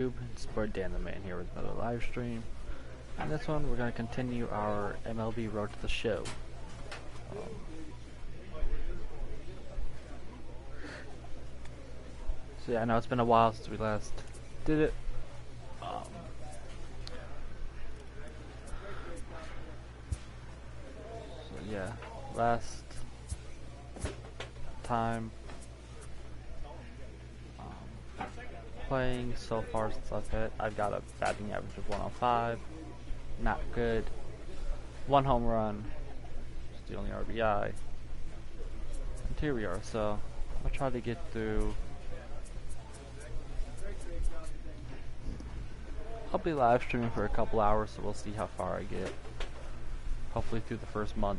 It's Dan the Man here with another live stream. In this one, we're going to continue our MLB Road to the Show. So yeah, I know it's been a while since we last did it. So yeah, last time playing so far since I've hit, I've got a batting average of 105. Not good. 1 home run. Just the only RBI. And here we are. So I'm gonna try to get through. I'll be live streaming for a couple hours, so we'll see how far I get. Hopefully through the first month.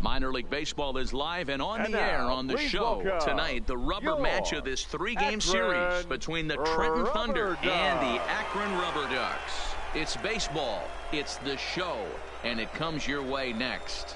Minor League Baseball is live and on the air on the show. Tonight, the rubber match of this 3-game series between the Trenton Thunder and the Akron Rubber Ducks. It's baseball, it's the show, and it comes your way next.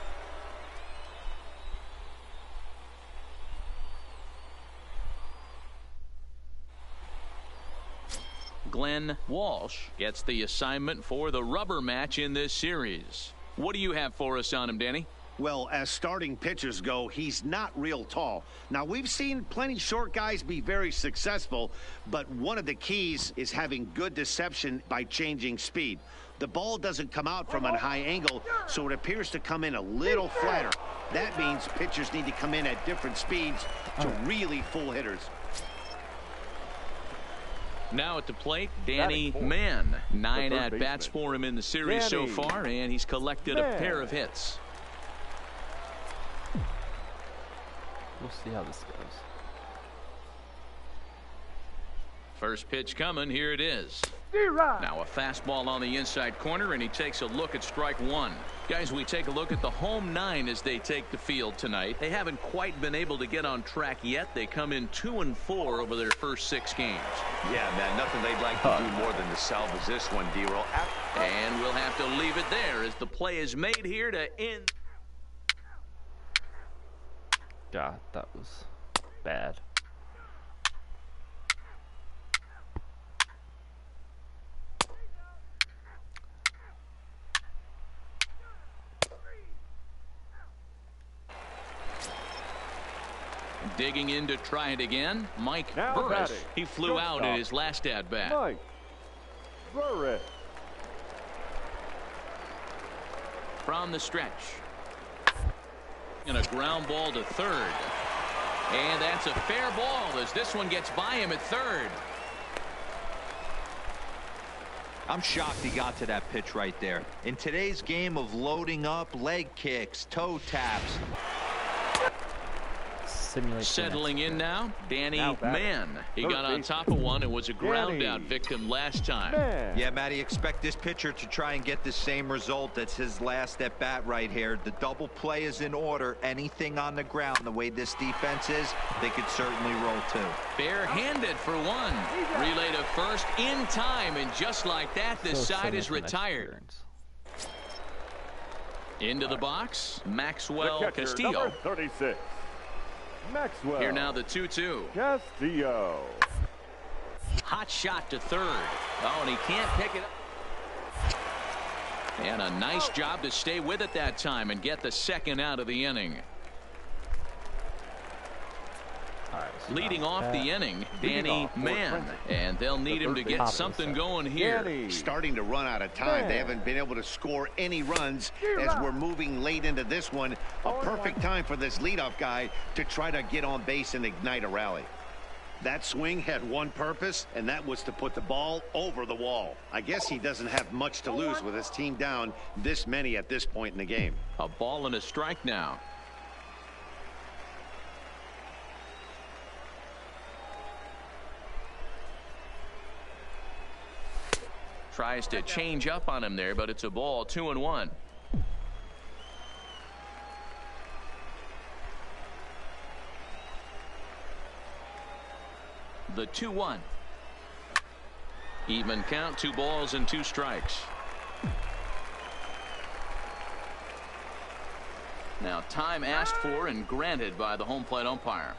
Glenn Walsh gets the assignment for the rubber match in this series. What do you have for us on him, Danny? Well, as starting pitchers go, he's not real tall. Now, we've seen plenty short guys be very successful, but one of the keys is having good deception by changing speed. The ball doesn't come out from a high angle, so it appears to come in a little flatter. That means pitchers need to come in at different speeds to really fool hitters. Now at the plate, Danny Mann. 9 at-bats for him in the series so far, and he's collected a pair of hits. We'll see how this goes. First pitch coming. Here it is. Now a fastball on the inside corner, and he takes a look at strike one. Guys, we take a look at the home 9 as they take the field tonight. They haven't quite been able to get on track yet. They come in 2-4 over their first 6 games. Yeah, man, nothing they'd like to do more than to salvage this one, D-Roll. And we'll have to leave it there as the play is made here to end. God, that was bad. Digging in to try it again, Mike Burris. He flew out in his last at-bat. Mike Burris. From the stretch. And a ground ball to third. And that's a fair ball as this one gets by him at third. I'm shocked he got to that pitch right there. In today's game of loading up, leg kicks, toe taps. Settling in now, Danny Mann. He got on top of one and was a ground out victim last time. Yeah, Matty, expect this pitcher to try and get the same result. That's his last at bat right here. The double play is in order. Anything on the ground, the way this defense is, they could certainly roll too. Barehanded for one. Relay to first in time, and just like that, this side is retired. Into the box, Maxwell Castillo. Number 36. Maxwell. Here now the 2-2. Castillo. Hot shot to third. Oh, and he can't pick it up. And a nice job to stay with it that time and get the second out of the inning. Leading off the inning, Danny Mann, and they'll need him to get something going here. Starting to run out of time. They haven't been able to score any runs as we're moving late into this one. A perfect time for this leadoff guy to try to get on base and ignite a rally. That swing had one purpose, and that was to put the ball over the wall. I guess he doesn't have much to lose with his team down this many at this point in the game. A ball and a strike now. tries to change up on him there, but it's a ball, 2-1. The 2-1. Even count, 2 balls and 2 strikes. Now time asked for and granted by the home plate umpire.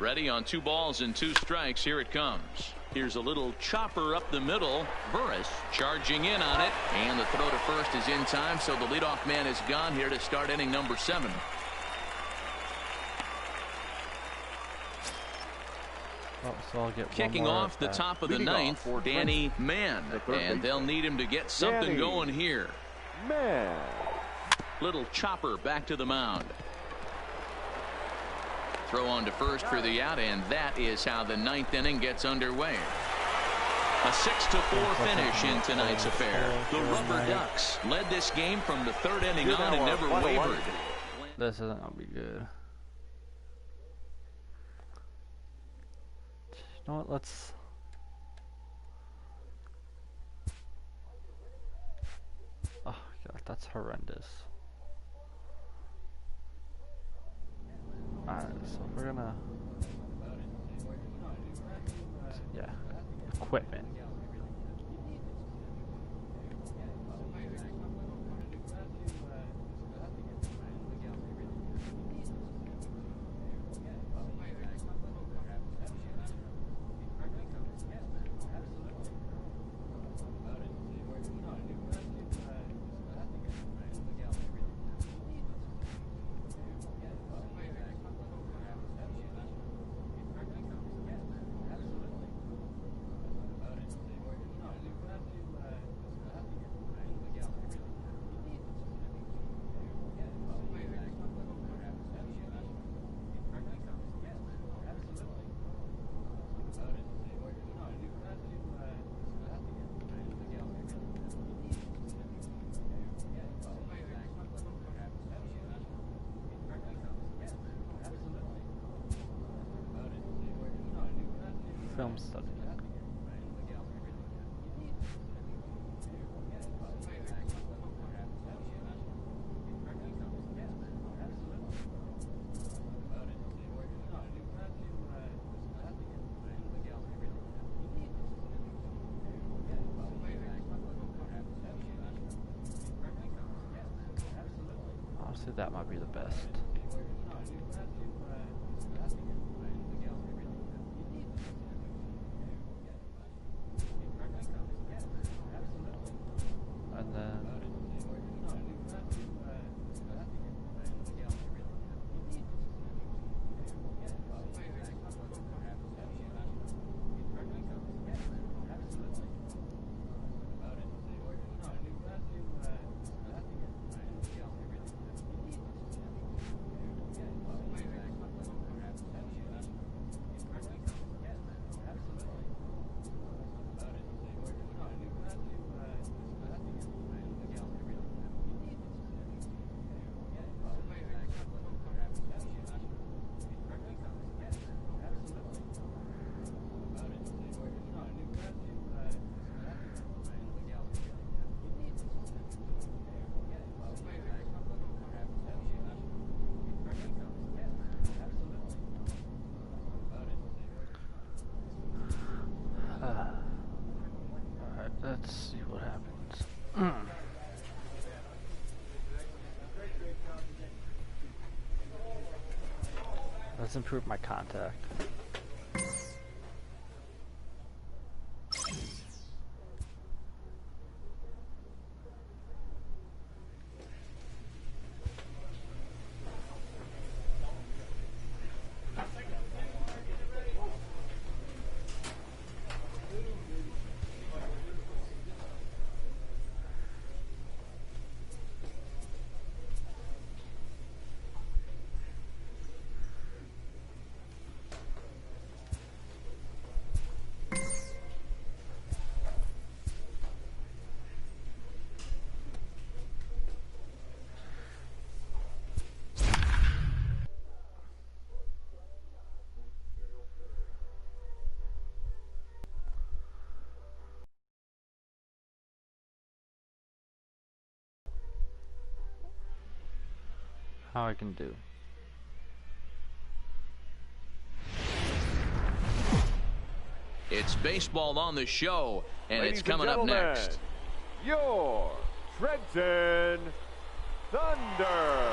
Ready on 2 balls and 2 strikes. Here it comes. Here's a little chopper up the middle. Burris charging in on it, and the throw to first is in time, so the leadoff man is gone here to start inning number 7. Oh, so I'll get kicking off the top of the ninth, Danny Mann, and they'll need him to get something going here. Man. Little chopper back to the mound. Throw on to first for the out, and that is how the 9th inning gets underway. A 6-4 finish in tonight's affair. The Rubber Ducks led this game from the 3rd inning on and never wavered. This isn't going to be good. You know what, let's... Oh god, that's horrendous. Alright, so we're gonna... Yeah, equipment. Film study. Honestly, that might be the best. And then let's see what happens. Let's improve my contact. how I can do. It's baseball on the show, and Ladies it's coming up next. Your Trenton Thunder.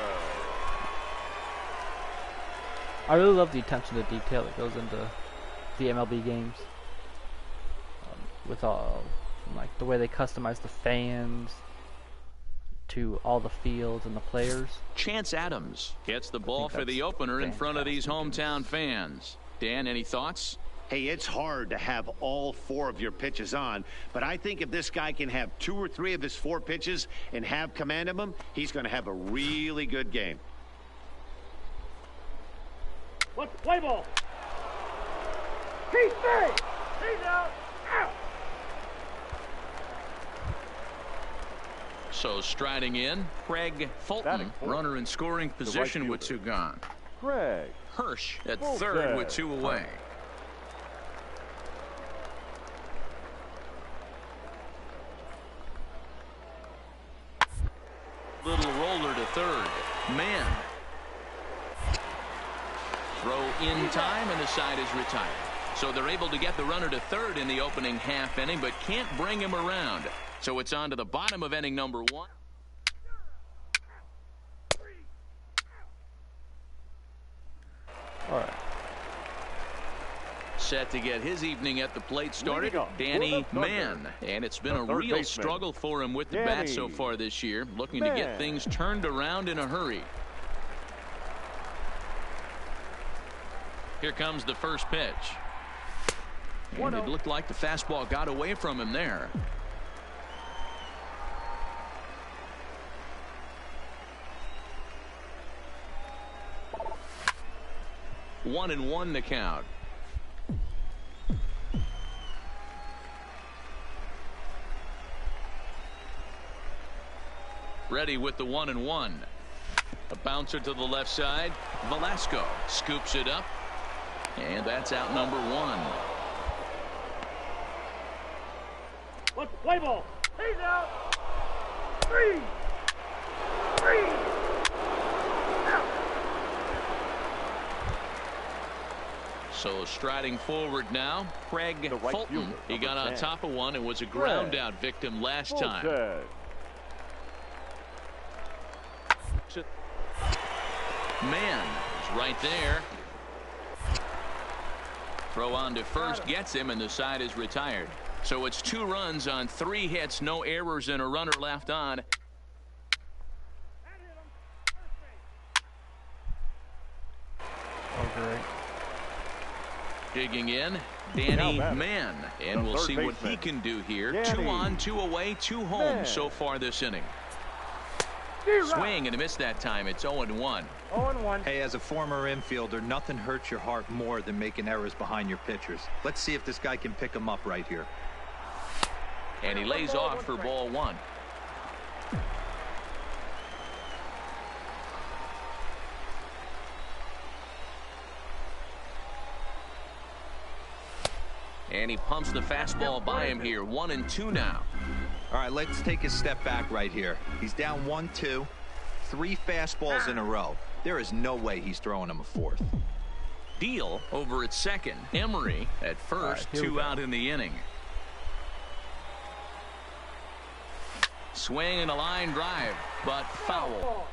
I really love the attention to detail that goes into the MLB games. With all, like, the way they customize the fans to all the fields and the players. Chance Adams gets the ball for the opener in front of these hometown fans. Dan, any thoughts? Hey, it's hard to have all 4 of your pitches on, but I think if this guy can have 2 or 3 of his 4 pitches and have command of them, he's going to have a really good game. Let's play ball. He's free. He's out. Out. So striding in, Craig Fulton, runner in scoring position with 2 gone. Craig Hirsch at Fulton. third with 2 away. Little roller to third. Man. Throw in time, and the side is retired. So they're able to get the runner to third in the opening half inning, but can't bring him around. So it's on to the bottom of inning number 1. All right. Set to get his evening at the plate started, Danny Mann. And it's been a real struggle for him with the bat so far this year, looking to get things turned around in a hurry. Here comes the first pitch. And it looked like the fastball got away from him there. One and one to count. Ready with the 1-1. A bouncer to the left side. Velasco scoops it up. And that's out number 1. Let's play ball. He's out. 3. 3. Out. So striding forward now, Craig Fulton. He got on top of one and was a ground out victim last time. Man is right there. Throw on to first gets him, and the side is retired. So it's 2 runs on 3 hits, no errors, and a runner left on. Oh, great. Digging in, Danny Mann, and we'll see what he can do here. 2 on, 2 away, 2 home so far this inning. Swing and a miss that time. It's 0-1. 0-1. Hey, as a former infielder, nothing hurts your heart more than making errors behind your pitchers. Let's see if this guy can pick them up right here. And he lays off for ball 1. And he pumps the fastball by him here. 1-2 now. All right, let's take a step back right here. He's down 1-2, 3 fastballs in a row. There is no way he's throwing him a 4th. Deal over at second. Emery at first. 2 out in the inning. Swing and a line drive, but foul.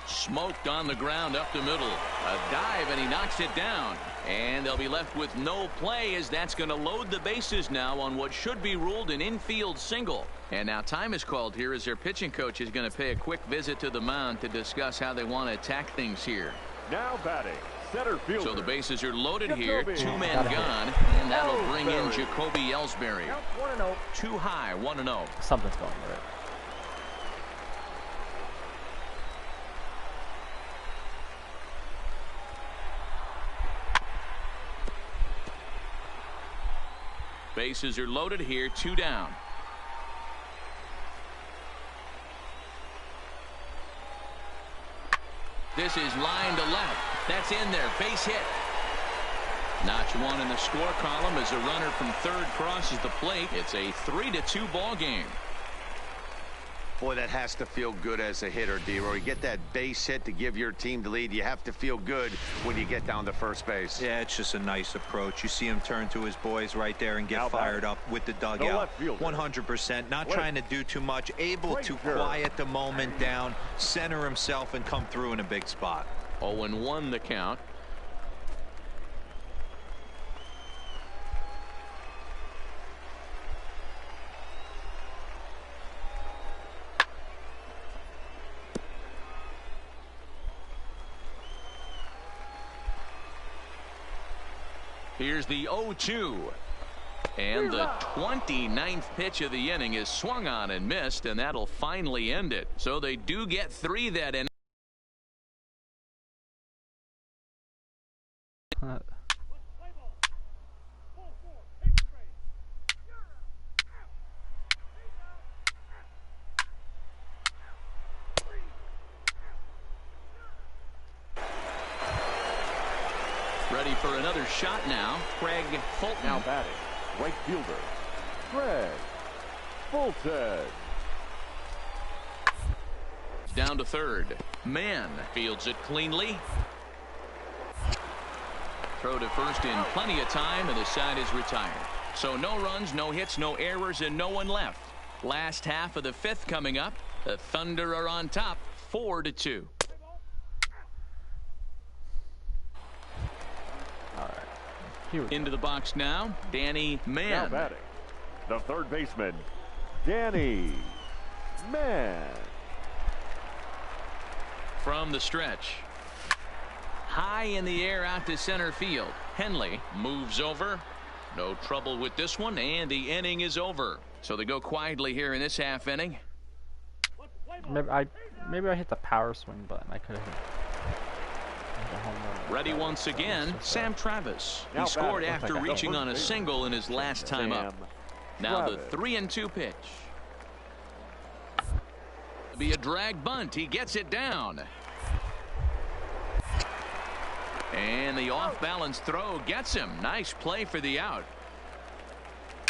Smoked on the ground up the middle. A dive, and he knocks it down. And they'll be left with no play, as that's going to load the bases now on what should be ruled an infield single. And now time is called here as their pitching coach is going to pay a quick visit to the mound to discuss how they want to attack things here. Now batting, center fielder. So the bases are loaded here. 2 men gone, and that'll bring in Jacoby Ellsbury. 1-0. Too high, 1-0. Something's going right. Bases are loaded here. 2 down. This is line to left. That's in there. Base hit. Notch one in the score column as a runner from third crosses the plate. It's a 3-2 ball game. Boy, that has to feel good as a hitter, D-Roy. You get that base hit to give your team the lead. You have to feel good when you get down to first base. Yeah, it's just a nice approach. You see him turn to his boys right there and get fired up with the dugout. 100%. Not trying to do too much. Able to quiet the moment down, center himself, and come through in a big spot. 0-1 the count. Here's the 0-2. And the 29th pitch of the inning is swung on and missed, and that'll finally end it. So they do get 3 that inning. Ready for another shot now. Craig Fulton. Now batting, right fielder, Craig Fulton. Down to third. Mann fields it cleanly. Throw to first in plenty of time, and the side is retired. So no runs, no hits, no errors, and no one left. Last half of the 5th coming up. The Thunder are on top, 4-2. Into the box now, Danny Mann. Now batting, the third baseman, Danny Mann. From the stretch. High in the air out to center field. Henley moves over. No trouble with this one, and the inning is over. So they go quietly here in this half inning. Maybe I hit the power swing button. I could have hit the home run. Ready once again, Sam Travis. He scored after reaching on a single in his last time up. Now the 3-2 pitch. Be a drag bunt. He gets it down. And the off-balance throw gets him. Nice play for the out.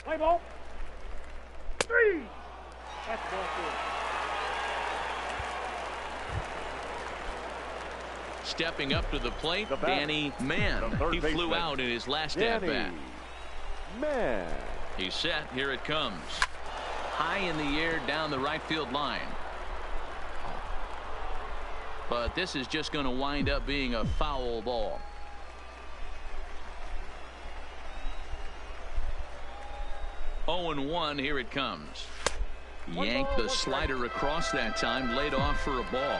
Play ball. 3. That's ball 4. Stepping up to the plate, Danny Mann. He flew out in his last at-bat. Mann. He's set. Here it comes. High in the air down the right field line. But this is just going to wind up being a foul ball. Oh, and 1. Here it comes. Yanked the slider across that time. Laid off for a ball.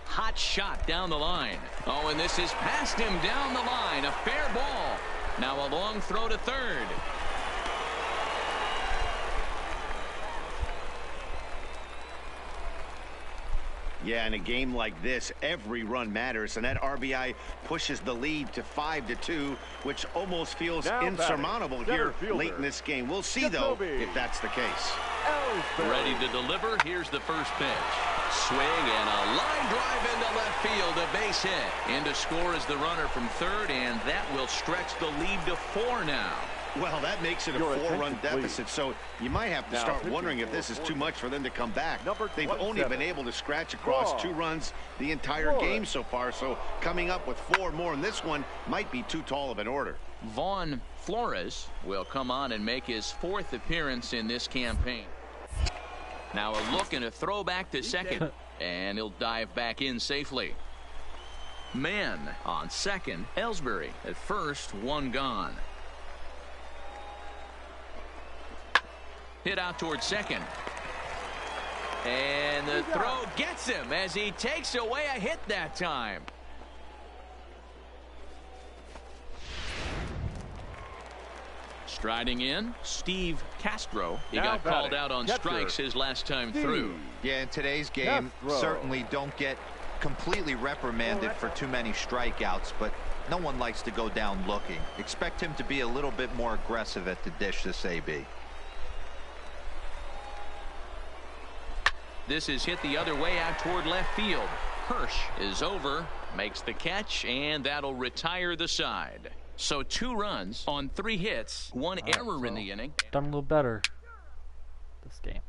Hot shot down the line. Oh, and this is past him down the line. A fair ball. Now a long throw to third. Yeah, in a game like this, every run matters, and that RBI pushes the lead to 5-2, which almost feels insurmountable here late in this game. We'll see, though, if that's the case. Ready to deliver. Here's the first pitch. Swing and a line drive into left field. A base hit. In to score is the runner from third, and that will stretch the lead to 4 now. Well, that makes it a 4-run deficit, so you might have to start wondering if this is too much for them to come back. They've only been able to scratch across 2 runs the entire game so far, so coming up with 4 more in this one might be too tall of an order. Vaughn Flores will come on and make his 4th appearance in this campaign. Now a look and a throw back to second, and he'll dive back in safely. Mann on second. Ellsbury at first. 1 gone. Hit out towards second. And the throw gets him as he takes away a hit that time. Striding in, Steve Castro. He got called out on strikes his last time through. Yeah, in today's game, certainly don't get completely reprimanded for too many strikeouts, but no one likes to go down looking. Expect him to be a little bit more aggressive at the dish this AB. This is hit the other way out toward left field. Hirsch is over, makes the catch, and that'll retire the side. So 2 runs on 3 hits, 1 error in the inning. Done a little better this game.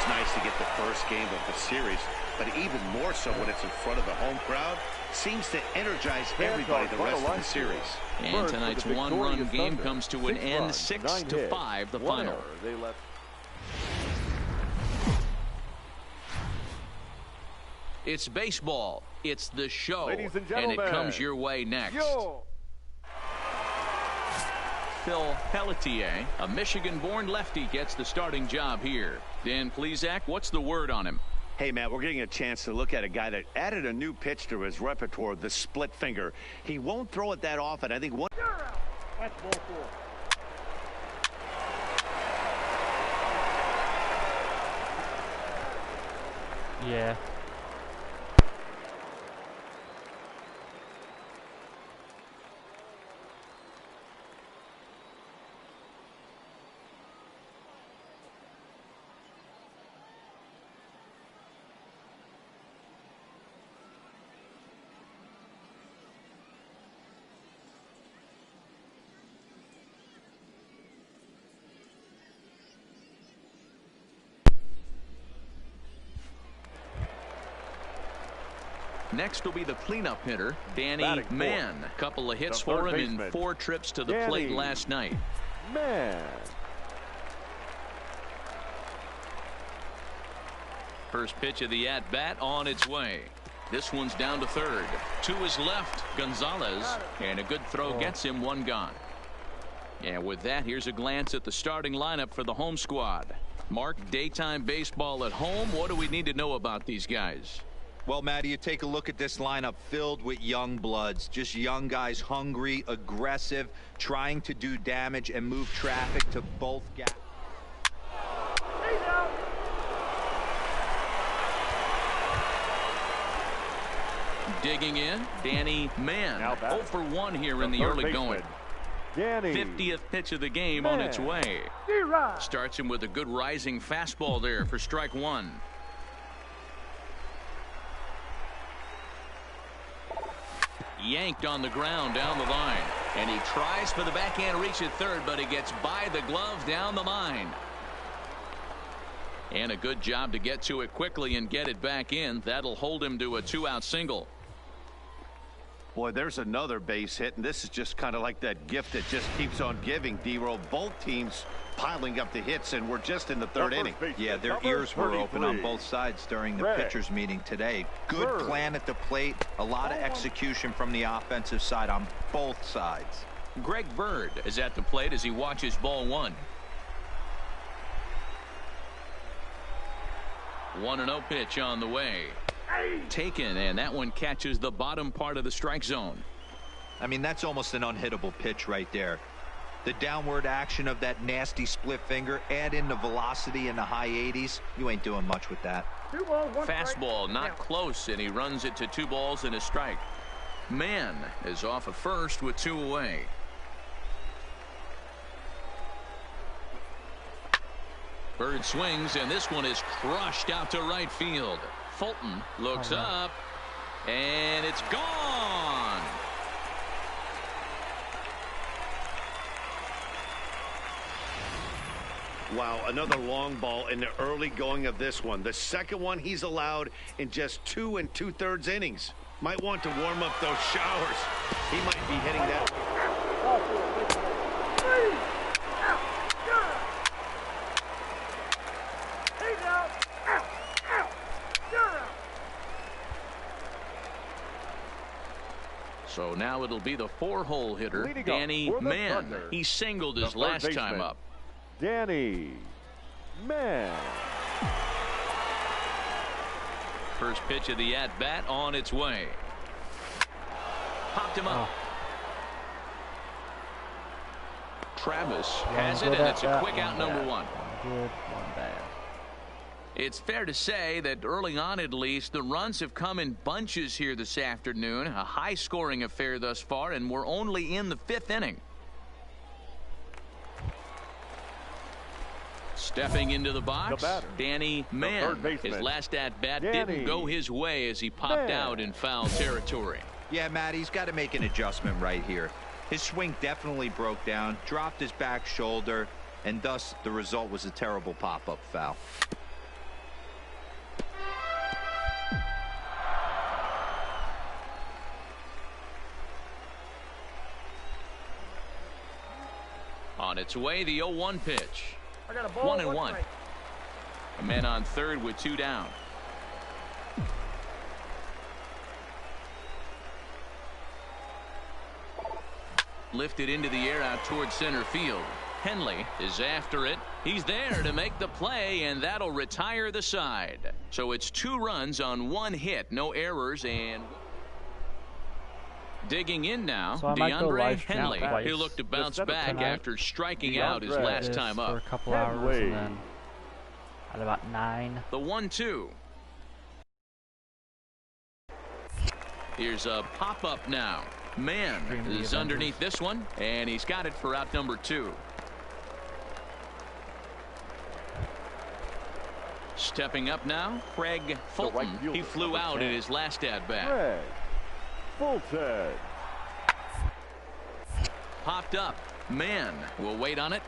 Nice to get the first game of the series, but even more so when it's in front of the home crowd. Seems to energize everybody the rest of the series. And tonight's 1-run game comes to an end, 6-5 the final. It's baseball. It's the show. Ladies and it comes your way next. Phil Pelletier, a Michigan-born lefty, gets the starting job here. Dan Plesac, what's the word on him? Hey, Matt, we're getting a chance to look at a guy that added a new pitch to his repertoire, the split finger. He won't throw it that often. I think one... That's ball 4. Yeah. Next will be the cleanup hitter, Danny Mann. A couple of hits for him in 4 trips to the plate last night. Man. First pitch of the at-bat on its way. This one's down to third. To his left, Gonzalez. And a good throw gets him 1 gone. And with that, here's a glance at the starting lineup for the home squad. Mark, daytime baseball at home. What do we need to know about these guys? Well, Matty, you take a look at this lineup filled with young bloods, just young guys, hungry, aggressive, trying to do damage and move traffic to both gaps. Digging in, Danny Mann. 0 for 1 here in the early going. Danny 50th pitch of the game on its way. Starts him with a good rising fastball there for strike 1. Yanked on the ground down the line. And he tries for the backhand reach at third, but he gets by the glove down the line. And a good job to get to it quickly and get it back in. That'll hold him to a 2-out single. Boy, there's another base hit, and this is just kind of like that gift that just keeps on giving, D-Roll. Both teams piling up the hits, and we're just in the 3rd inning. Yeah, their ears were open on both sides during the pitchers meeting today. Good plan at the plate, a lot of execution from the offensive side on both sides. Greg Bird is at the plate as he watches ball 1. 1-0 pitch on the way. Taken, and that one catches the bottom part of the strike zone. I mean, that's almost an unhittable pitch right there. The downward action of that nasty split finger, add in the velocity in the high 80s, you ain't doing much with that. Fastball not close, and he runs it to 2 balls and a strike. Mann is off at first with 2 away. Bird swings, and this one is crushed out to right field. Fulton looks up, and it's gone. Wow, another long ball in the early going of this one. The second one he's allowed in just 2 2/3 innings. Might want to warm up those showers. He might be hitting that. So now it'll be the 4-hole hitter, Danny Mann. He singled his last time up. Danny Mann. First pitch of the at-bat on its way. Popped him up. Travis has it, and it's a quick out, number 1. One good, 1 bad. It's fair to say that early on, at least, the runs have come in bunches here this afternoon. A high-scoring affair thus far, and we're only in the 5th inning. Stepping into the box, Danny Mann. His last at-bat didn't go his way as he popped out in foul territory. Yeah, Matt, he's got to make an adjustment right here. His swing definitely broke down, dropped his back shoulder, and thus the result was a terrible pop-up foul. On its way, the 0-1 pitch. 1-1. A man on third with 2 down. Lifted into the air out towards center field. Henley is after it. He's there to make the play, and that'll retire the side. So it's 2 runs on 1 hit, no errors, and digging in now, so DeAndre Henley. He'll look to bounce back after striking out his last time up. For a couple hours, and then at about 9. The 1-2. Here's a pop-up now. Mann is underneath this one, and he's got it for out number 2. Stepping up now, Craig Fulton. He flew out in his last at-bat. Fulton. Popped up. Mann will wait on it.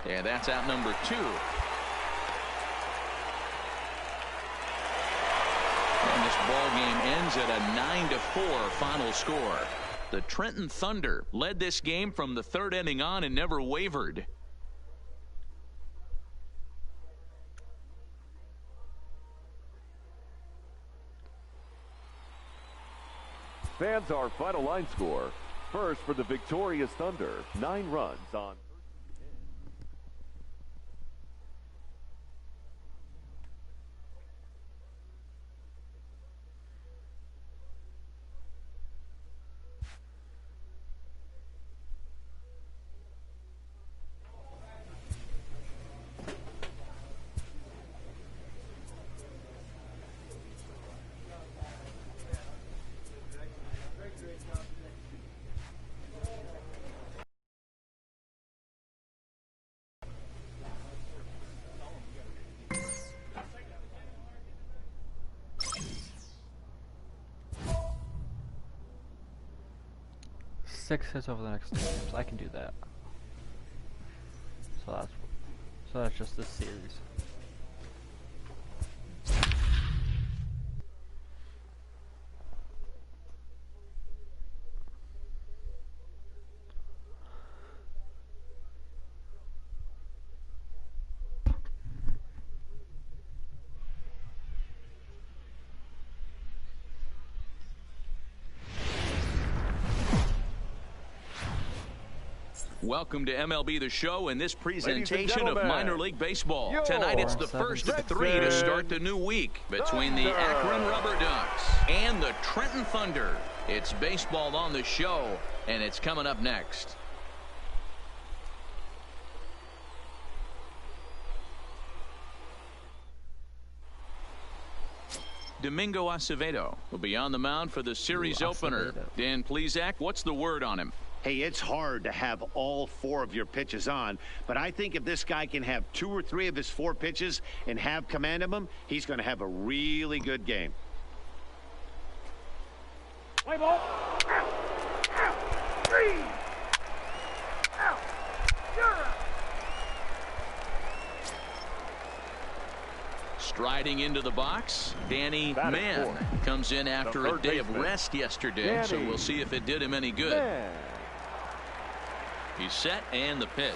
And that's out number 2. And this ball game ends at a 9-4 final score. The Trenton Thunder led this game from the 3rd inning on and never wavered. Fans, our final line score. First for the victorious Thunder, 9 runs on. Six hits over the next 2 games. I can do that. So that's just this series. Welcome to MLB The Show and this presentation of minor league baseball. Tonight it's the first of 3 to start the new week between the Akron Rubber Ducks and the Trenton Thunder. It's baseball on the show, and it's coming up next. Domingo Acevedo will be on the mound for the series opener. Dan Plesac, what's the word on him? Hey, it's hard to have all 4 of your pitches on, but I think if this guy can have 2 or 3 of his 4 pitches and have command of them, he's going to have a really good game. Play ball. Three. Striding into the box, Danny Mann comes in after a day of rest yesterday, so we'll see if it did him any good. He's set, and the pitch.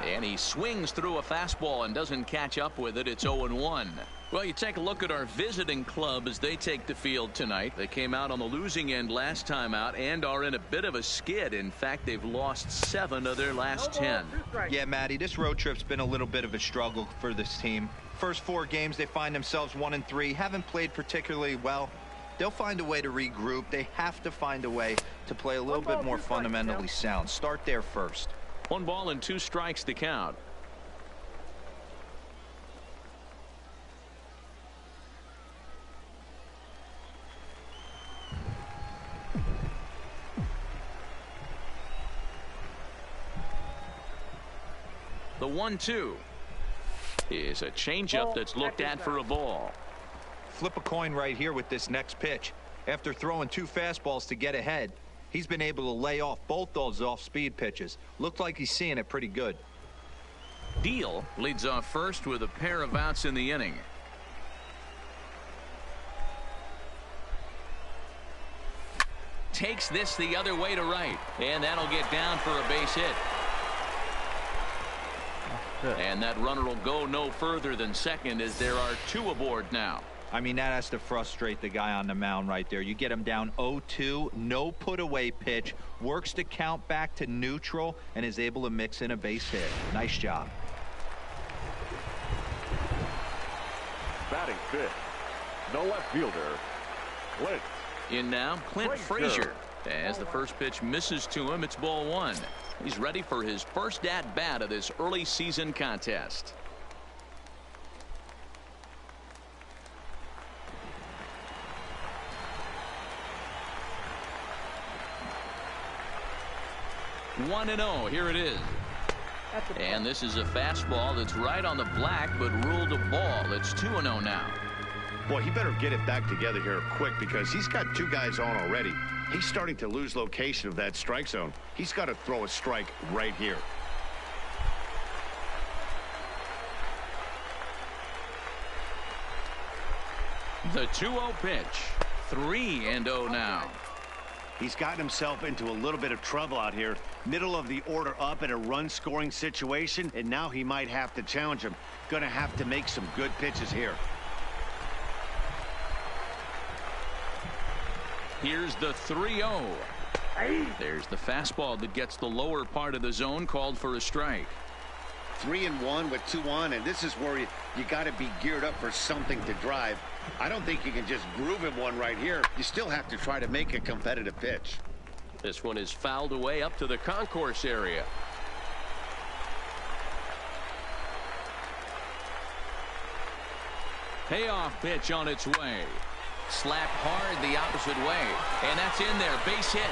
And he swings through a fastball and doesn't catch up with it. It's 0-1. Well, you take a look at our visiting club as they take the field tonight. They came out on the losing end last time out and are in a bit of a skid. In fact, they've lost 7 of their last 10. Yeah, Matty, this road trip's been a little bit of a struggle for this team. First 4 games, they find themselves 1-3. Haven't played particularly well. They'll find a way to regroup. They have to find a way to play a little bit more fundamentally sound. Start there first. 1 ball and 2 strikes to count. The 1-2 is a changeup that's looked at for a ball. Flip a coin right here with this next pitch. After throwing 2 fastballs to get ahead, he's been able to lay off both those off-speed pitches. Looked like he's seeing it pretty good. Deal leads off first with a pair of outs in the inning. Takes this the other way to right, and that'll get down for a base hit. And that runner will go no further than second as there are 2 aboard now. I mean, that has to frustrate the guy on the mound right there. You get him down 0-2, no put away pitch, works the count back to neutral, and is able to mix in a base hit. Nice job. Batting fifth, the left fielder, Clint. In now, Clint Frazier. As the first pitch misses to him, it's ball 1. He's ready for his first at-bat of this early season contest. One and 0. Here it is. And this is a fastball that's right on the black, but ruled a ball. It's 2-0 now. Boy, he better get it back together here quick because he's got 2 guys on already. He's starting to lose location of that strike zone. He's got to throw a strike right here. The 2-0 pitch. 3-0 now. He's gotten himself into a little bit of trouble out here. Middle of the order up in a run-scoring situation, and now he might have to challenge him. Going to have to make some good pitches here. Here's the 3-0. There's the fastball that gets the lower part of the zone, called for a strike. 3-1 with 2 on, and this is where you got to be geared up for something to drive. I don't think you can just groove him one right here. You still have to try to make a competitive pitch. This one is fouled away up to the concourse area. Payoff pitch on its way. Slapped hard the opposite way, and that's in there. Base hit.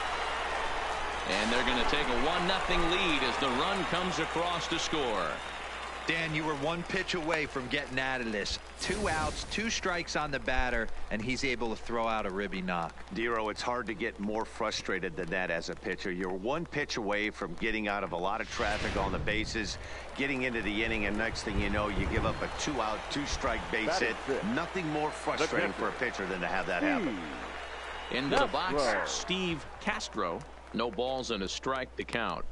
And they're going to take a 1-0 lead as the run comes across to score. Dan, you were 1 pitch away from getting out of this. 2 outs, 2 strikes on the batter, and he's able to throw out a ribby knock. Dero, it's hard to get more frustrated than that as a pitcher. You're 1 pitch away from getting out of a lot of traffic on the bases, getting into the inning, and next thing you know, you give up a 2-out, 2-strike base hit. Nothing more frustrating for a pitcher than to have that happen. Into the box, Steve Castro. No balls and a strike to count.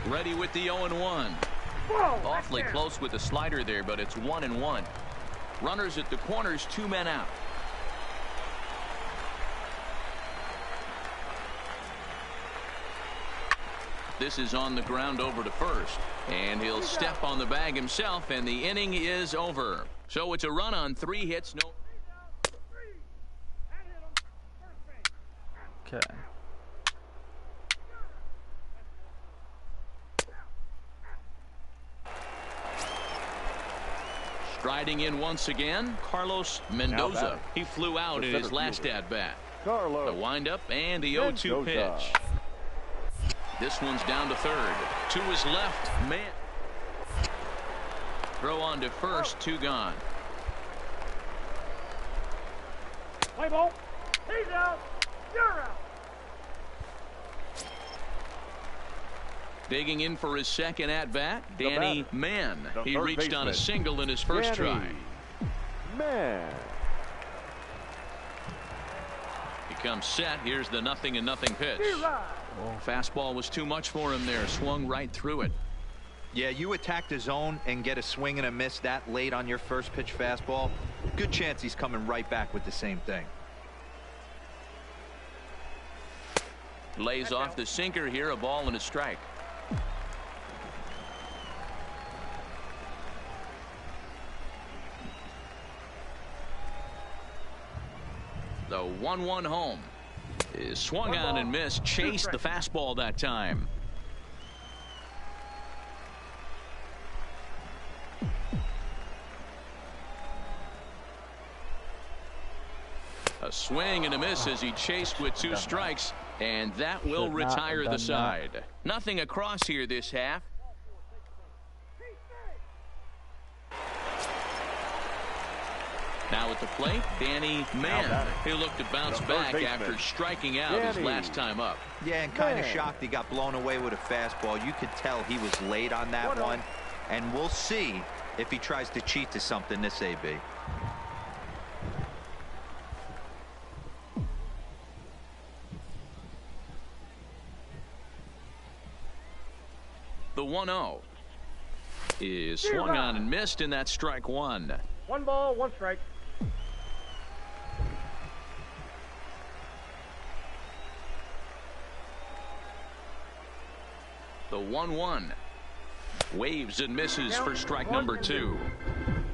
Ready with the 0-1. Awfully close with the slider there, but it's 1-1. Runners at the corners, 2 men out. This is on the ground over to first, and he'll step on the bag himself, and the inning is over. So it's a run on 3 hits. No. Okay. Striding in once again, Carlos Mendoza. He flew out in his last at-bat. The windup and the 0-2 pitch. This one's down to third. To his left, man. Throw on to first, 2 gone. Play ball. He's out. You're out. Digging in for his second at-bat, Danny Mann. He reached on a single in his first try. Man. He comes set. Here's the 0-0 pitch. Fastball was too much for him there. Swung right through it. Yeah, you attack the zone and get a swing and a miss that late on your first pitch fastball. Good chance he's coming right back with the same thing. Lays off the sinker here. A ball and a strike. The 1-1 home is swung on and missed. Chased the fastball that time. A swing and a miss as he chased with 2 strikes, and that will retire the side. Nothing across here this half. Now at the plate, Danny Mann. He'll look to bounce back after striking out his last time up. Yeah, and kind of shocked he got blown away with a fastball. You could tell he was late on that one. And we'll see if he tries to cheat to something this AB. The 1-0 is swung on and missed, and that's strike 1. 1 ball, 1 strike. The 1-1 waves and misses for strike number 2.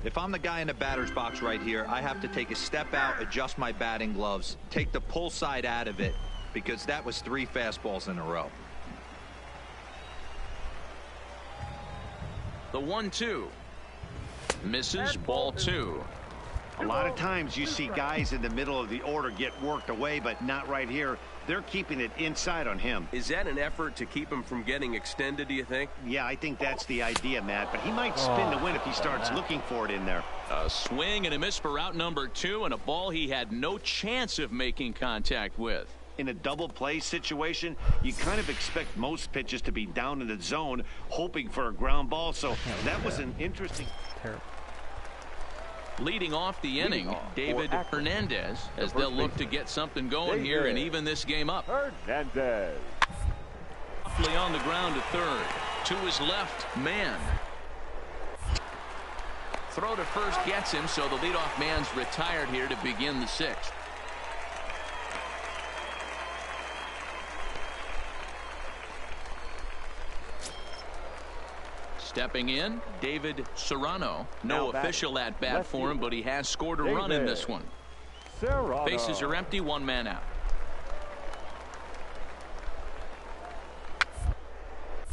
If I'm the guy in the batter's box right here, I have to take a step out, adjust my batting gloves, take the pull side out of it, because that was 3 fastballs in a row. The 1-2 misses, ball 2. A lot of times you see guys in the middle of the order get worked away, but not right here. They're keeping it inside on him. Is that an effort to keep him from getting extended, do you think? Yeah, I think that's the idea, Matt, but he might spin to win if he starts looking for it in there. A swing and a miss for out number 2, and a ball he had no chance of making contact with. In a double play situation, you kind of expect most pitches to be down in the zone, hoping for a ground ball, so that was an interesting... Leading off the inning, David Hernandez, as they'll look to get something going here and even this game up. Hernandez. Softly on the ground to third. To his left, Mann. Throw to first gets him, so the leadoff man's retired here to begin the 6th. Stepping in, David Serrano. No official at bat for him, but he has scored a run in this one. Bases are empty, 1 man out.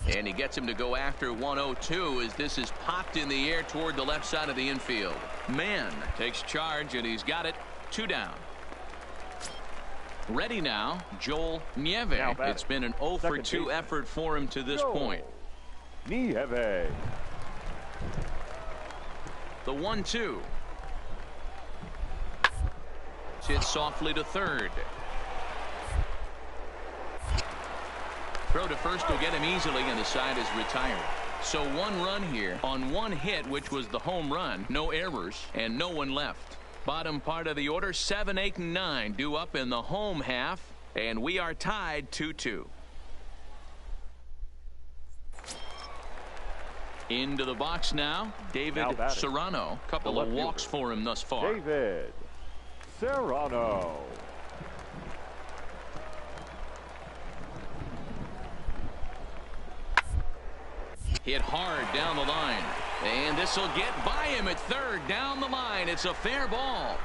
And he gets him to go after 1-0-2 as this is popped in the air toward the left side of the infield. Mann takes charge, and he's got it. 2 down. Ready now, Joel Nieve. It's been an 0-for-2 effort for him to this point. Nieve. The 1-2. Hit softly to third. Throw to first will get him easily, and the side is retired. So 1 run here on 1 hit, which was the home run. No errors and no one left. Bottom part of the order, 7, 8, and 9 due up in the home half, and we are tied 2-2. Into the box now, David Serrano. Couple of walks for him thus far. David Serrano. Hit hard down the line, and this will get by him at third. Down the line, it's a fair ball.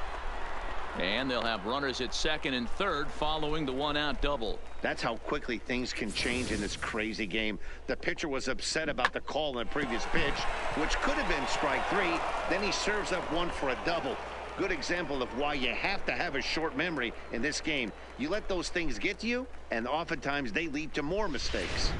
And they'll have runners at second and third following the 1-out double. That's how quickly things can change in this crazy game. The pitcher was upset about the call in the previous pitch, which could have been strike 3. Then he serves up 1 for a double. Good example of why you have to have a short memory in this game. You let those things get to you, and oftentimes they lead to more mistakes.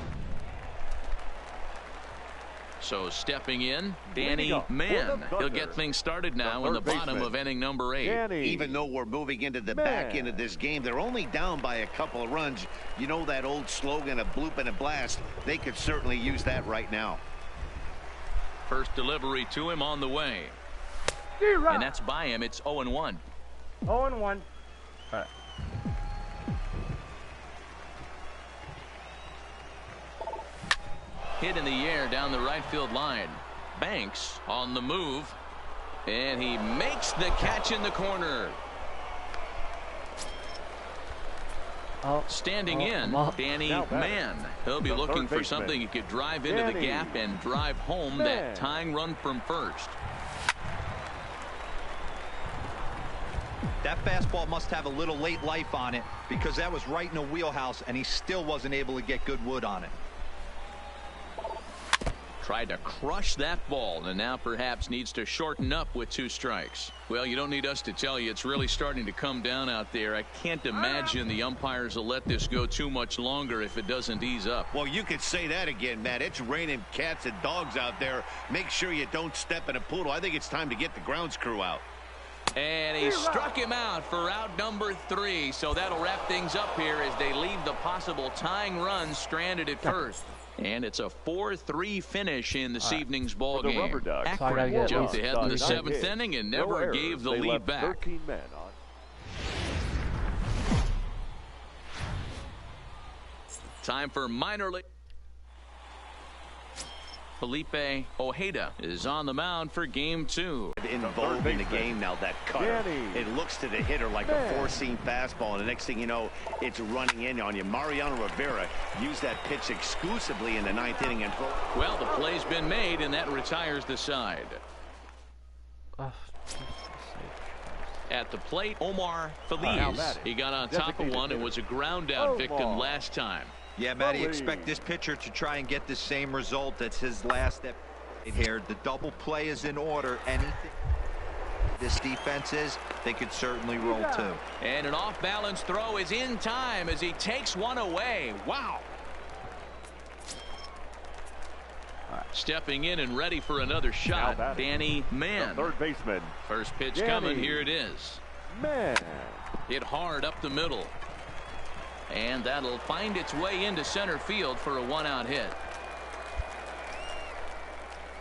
So stepping in, Danny Mann. He'll get things started now in the bottom of inning number 8. Even though we're moving into the back end of this game, they're only down by a couple of runs. You know that old slogan, a bloop and a blast. They could certainly use that right now. First delivery to him on the way. And that's by him. It's 0-1. 0-1. Hit in the air down the right field line. Banks on the move, and he makes the catch in the corner. Standing in, Danny Mann. He'll be looking for something he could drive into the gap and drive home that tying run from first. That fastball must have a little late life on it, because that was right in the wheelhouse, and he still wasn't able to get good wood on it. Tried to crush that ball and now perhaps needs to shorten up with 2 strikes. Well, you don't need us to tell you it's really starting to come down out there. I can't imagine the umpires will let this go too much longer if it doesn't ease up. Well, you could say that again, Matt. It's raining cats and dogs out there. Make sure you don't step in a poodle. I think it's time to get the grounds crew out. And he struck him out for out number 3. So that'll wrap things up here as they leave the possible tying run stranded at first. And it's a 4-3 finish in this evening's ball game. Akron jumped ahead in the 7th inning and never gave the lead back. Time for minor league. Felipe Ojeda is on the mound for game 2. Involved in the game now, that cutter. It looks to the hitter like a four-seam fastball, and the next thing you know, it's running in on you. Mariano Rivera used that pitch exclusively in the 9th inning. And well, the play's been made, and that retires the side. At the plate, Omar Feliz. He got on top of one and was a ground-out victim last time. Yeah, Matty, expect this pitcher to try and get the same result. That's his last step here. The double play is in order. Anything this defense is, they could certainly roll too. And an off-balance throw is in time as he takes one away. Wow. Stepping in and ready for another shot, Danny Mann. Third baseman. First pitch coming. Here it is. Mann. Hit hard up the middle. And that'll find its way into center field for a 1-out hit.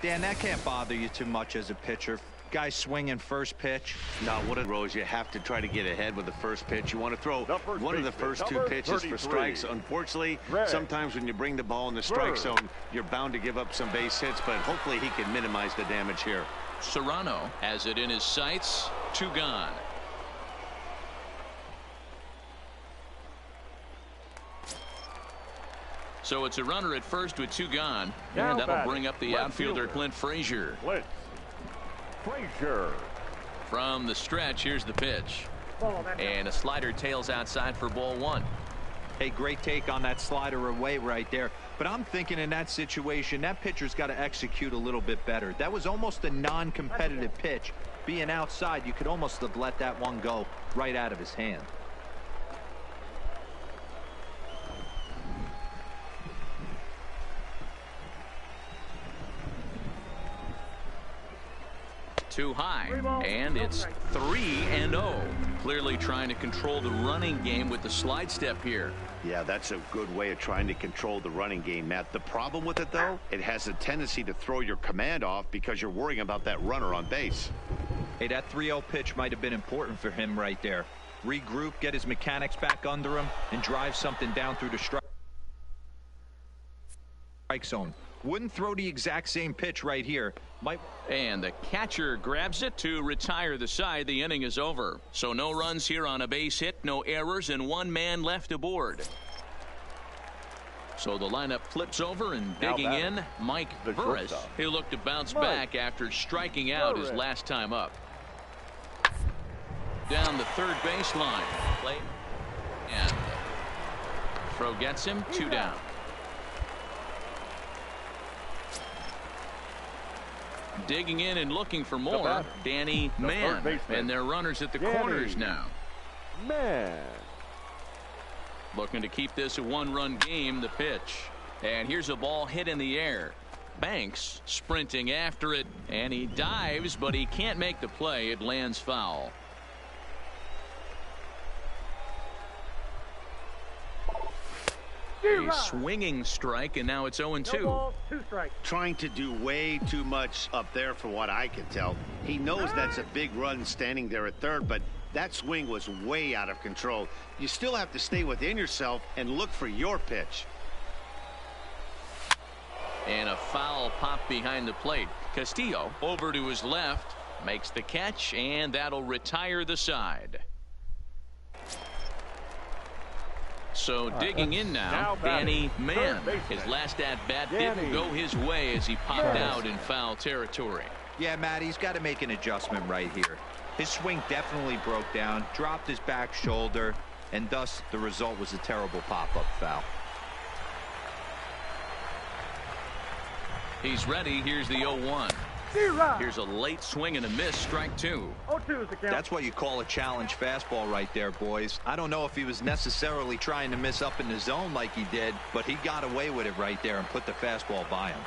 Dan, that can't bother you too much as a pitcher. Guy swinging first pitch. No, what a Rose, you have to try to get ahead with the first pitch. You want to throw one of the first 2 pitches for strikes. Unfortunately, sometimes when you bring the ball in the strike zone, you're bound to give up some base hits, but hopefully he can minimize the damage here. Serrano has it in his sights. 2 gone. So it's a runner at first with 2 gone. And that'll bring up the outfielder, Clint Frazier. From the stretch, here's the pitch. And a slider tails outside for ball 1. Hey, great take on that slider away right there. But I'm thinking in that situation, that pitcher's got to execute a little bit better. That was almost a non-competitive pitch. Being outside, you could almost have let that one go right out of his hand. Too high, and it's 3-0. Clearly trying to control the running game with the slide step here. Yeah, that's a good way of trying to control the running game, Matt. The problem with it, though, it has a tendency to throw your command off because you're worrying about that runner on base. Hey, that 3-0 pitch might have been important for him right there. Regroup, get his mechanics back under him, and drive something down through the strike zone. Wouldn't throw the exact same pitch right here. And the catcher grabs it to retire the side. The inning is over. So no runs here on a base hit, no errors, and 1 man left aboard. So the lineup flips over and digging in, Mike Burris. He'll look to bounce back after striking out his last time up. Down the third baseline. Play. And throw gets him. 2 down. Digging in and looking for more, Danny Mann. And their runners at the corners now. Mann. Looking to keep this a 1-run game, the pitch. And here's a ball hit in the air. Banks sprinting after it, and he dives, but he can't make the play. It lands foul. A swinging strike, and now it's 0-2. No, 2 strikes. Trying to do way too much up there for what I can tell. He knows that's a big run standing there at third, but that swing was way out of control. You still have to stay within yourself and look for your pitch. And a foul pop behind the plate. Castillo over to his left, makes the catch, and that'll retire the side. So digging in now, Danny Mann. His last at-bat didn't go his way as he popped out in foul territory. Yeah, Matt, he's got to make an adjustment right here. His swing definitely broke down, dropped his back shoulder, and thus the result was a terrible pop-up foul. He's ready. Here's the 0-1. Here's a late swing and a miss. Strike 2. 0-2 is the count. That's what you call a challenge fastball right there, boys. I don't know if he was necessarily trying to miss up in the zone like he did, but he got away with it right there and put the fastball by him.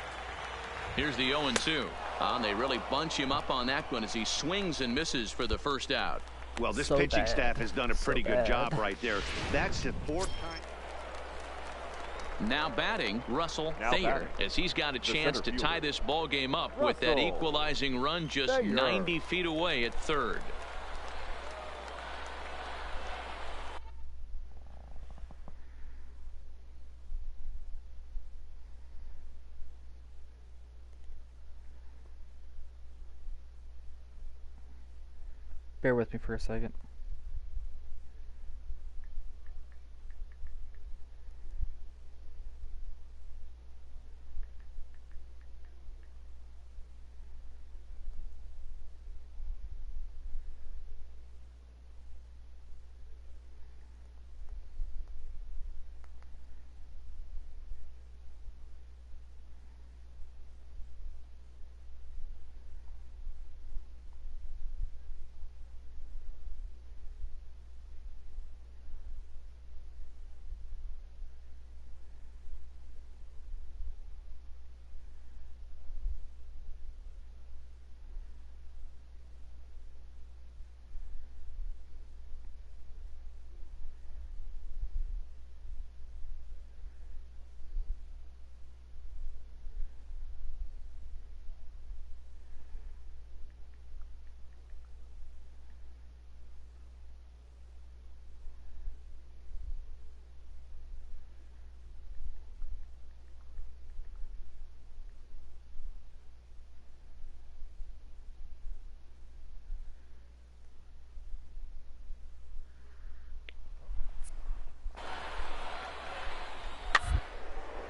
Here's the 0-2. And they really bunch him up on that one as he swings and misses for the first out. Well, this So pitching bad. staff has done a pretty good bad. job right there. That's the 4th time. Now batting, Russell Now Thayer, batting, as he's got a chance to center tie fielder. this ball game up with that Russell equalizing run just Thayer. 90 feet away at third. Bear with me for a second.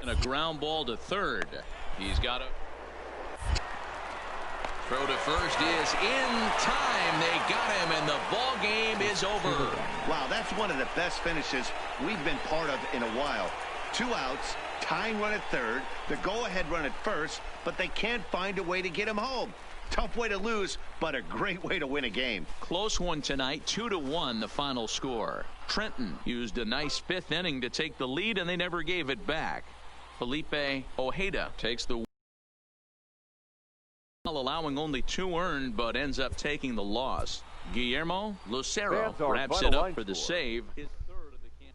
And a ground ball to third. He's got a throw to first is in time. They got him, and the ball game is over. Wow, that's one of the best finishes we've been part of in a while. 2 outs, tying run at third, the go-ahead run at first, but they can't find a way to get him home. Tough way to lose, but a great way to win a game. Close one tonight, 2-1 the final score. Trenton used a nice 5th inning to take the lead, and they never gave it back. Felipe Ojeda takes the allowing only 2 earned, but ends up taking the loss. Guillermo Lucero Fans, our wraps final it up line for the score. save. His third of the campaign.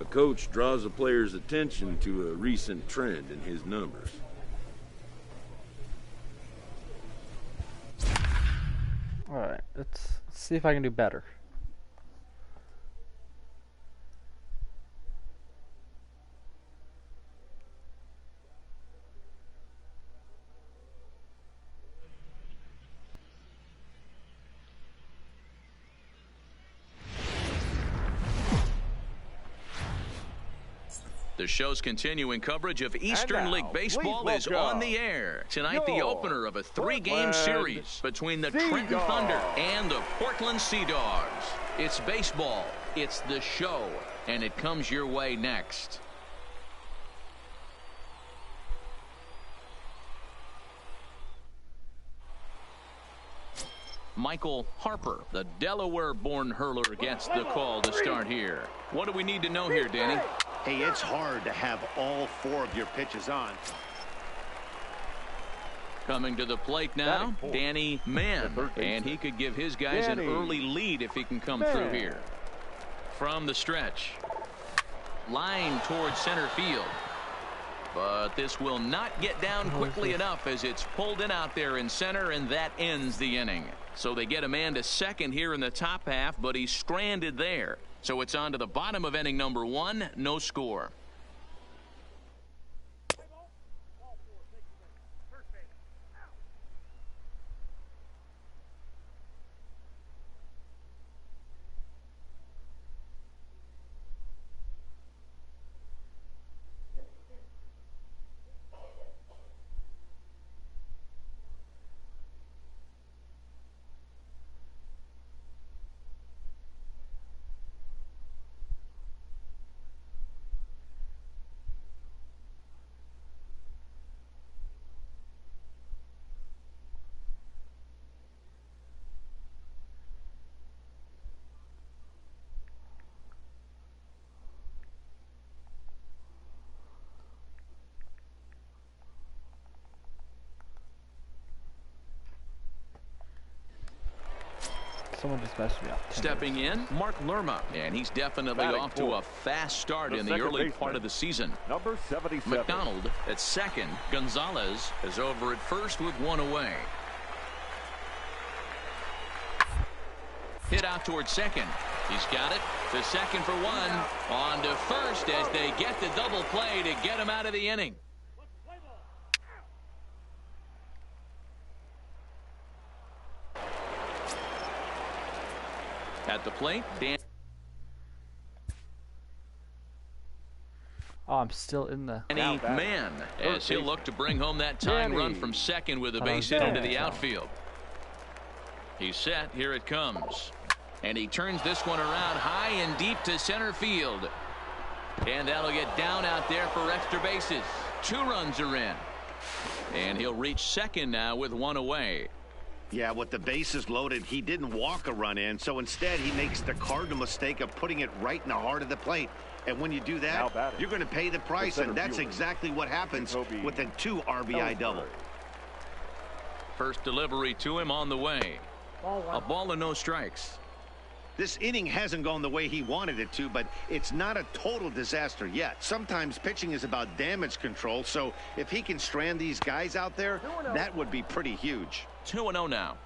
A coach draws a player's attention to a recent trend in his numbers. Alright, let's see if I can do better. The show's continuing coverage of Eastern now, League Baseball please is on welcome the air. Tonight, the your opener of a 3-game Portland series between the Sea Trenton Dogs. Thunder and the Portland Sea Dogs. It's baseball. It's the show. And it comes your way next. Michael Harper, the Delaware-born hurler, gets the call to start here. What do we need to know here, Danny? Hey, it's hard to have all 4 of your pitches on. Coming to the plate now, Danny Mann, and he could give his guys an early lead if he can come through here. From the stretch, line towards center field, but this will not get down quickly enough as it's pulled in out there in center, and that ends the inning. So they get a man to second here in the top half, but he's stranded there. So it's on to the bottom of inning number 1, no score. Someone just messaged me up. Stepping in, Mark Lerma, and he's definitely off to a fast start in the early part of the season. Number 77. McDonald at second. Gonzalez is over at first with one away. Hit out towards second. He's got it to second for one. On to first as they get the double play to get him out of the inning. At the plate, Dan. Oh, I'm still in the Man, as he'll look to bring home that tying run from second with a base hit into the outfield. He's set. Here it comes. And he turns this one around high and deep to center field. And that'll get down out there for extra bases. 2 runs are in. And he'll reach second now with one away. Yeah, with the bases loaded, he didn't walk a run in, so instead he makes the cardinal mistake of putting it right in the heart of the plate. And when you do that, you're going to pay the price, and that's exactly what happens with a 2 RBI double. First delivery to him on the way. A ball and no strikes. This inning hasn't gone the way he wanted it to, but it's not a total disaster yet. Sometimes pitching is about damage control, so if he can strand these guys out there, that would be pretty huge. 2-0 now.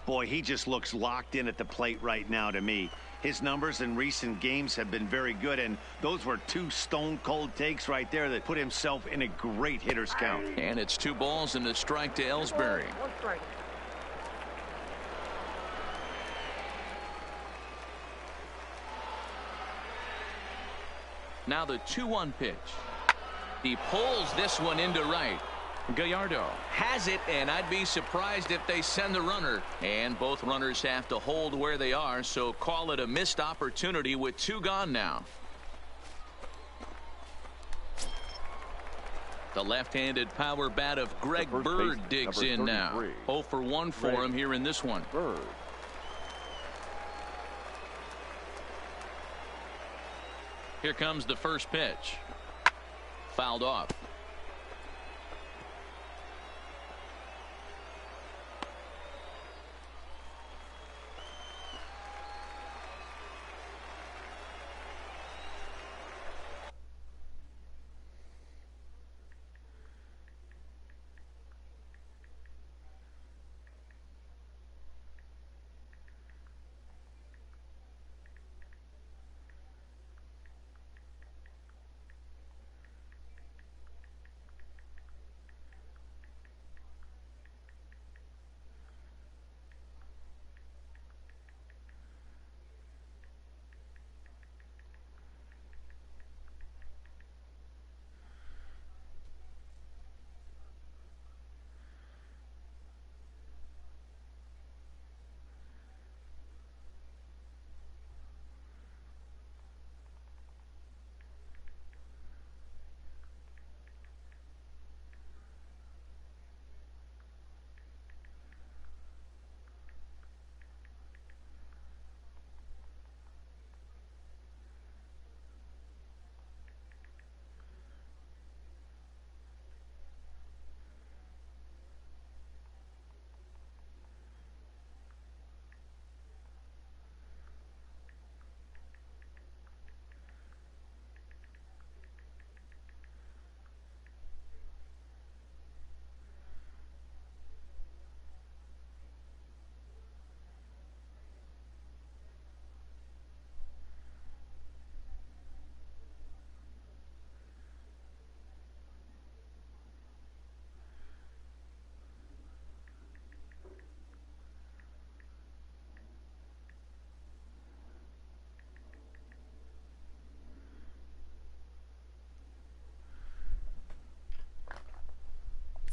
Boy, he just looks locked in at the plate right now to me. His numbers in recent games have been very good, and those were 2 stone-cold takes right there that put himself in a great hitter's count. And it's 2 balls and a strike to Ellsbury. 1 strike. Now the 2-1 pitch. He pulls this one into right. Gallardo has it, and I'd be surprised if they send the runner. And both runners have to hold where they are, so call it a missed opportunity with 2 gone now. The left-handed power bat of Greg Bird digs in now. 0 for 1 for him here in this one. Bird. Here comes the first pitch. Fouled off.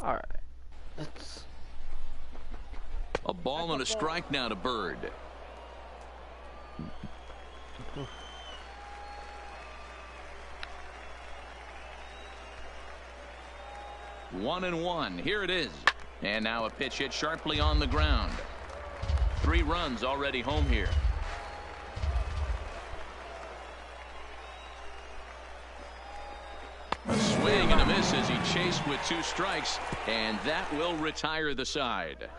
All right. Let's... A ball and a strike now to Bird. One and one. Here it is. And now a pitch hit sharply on the ground. 3 runs already home here. A swing and a miss as he chased with 2 strikes, and that will retire the side.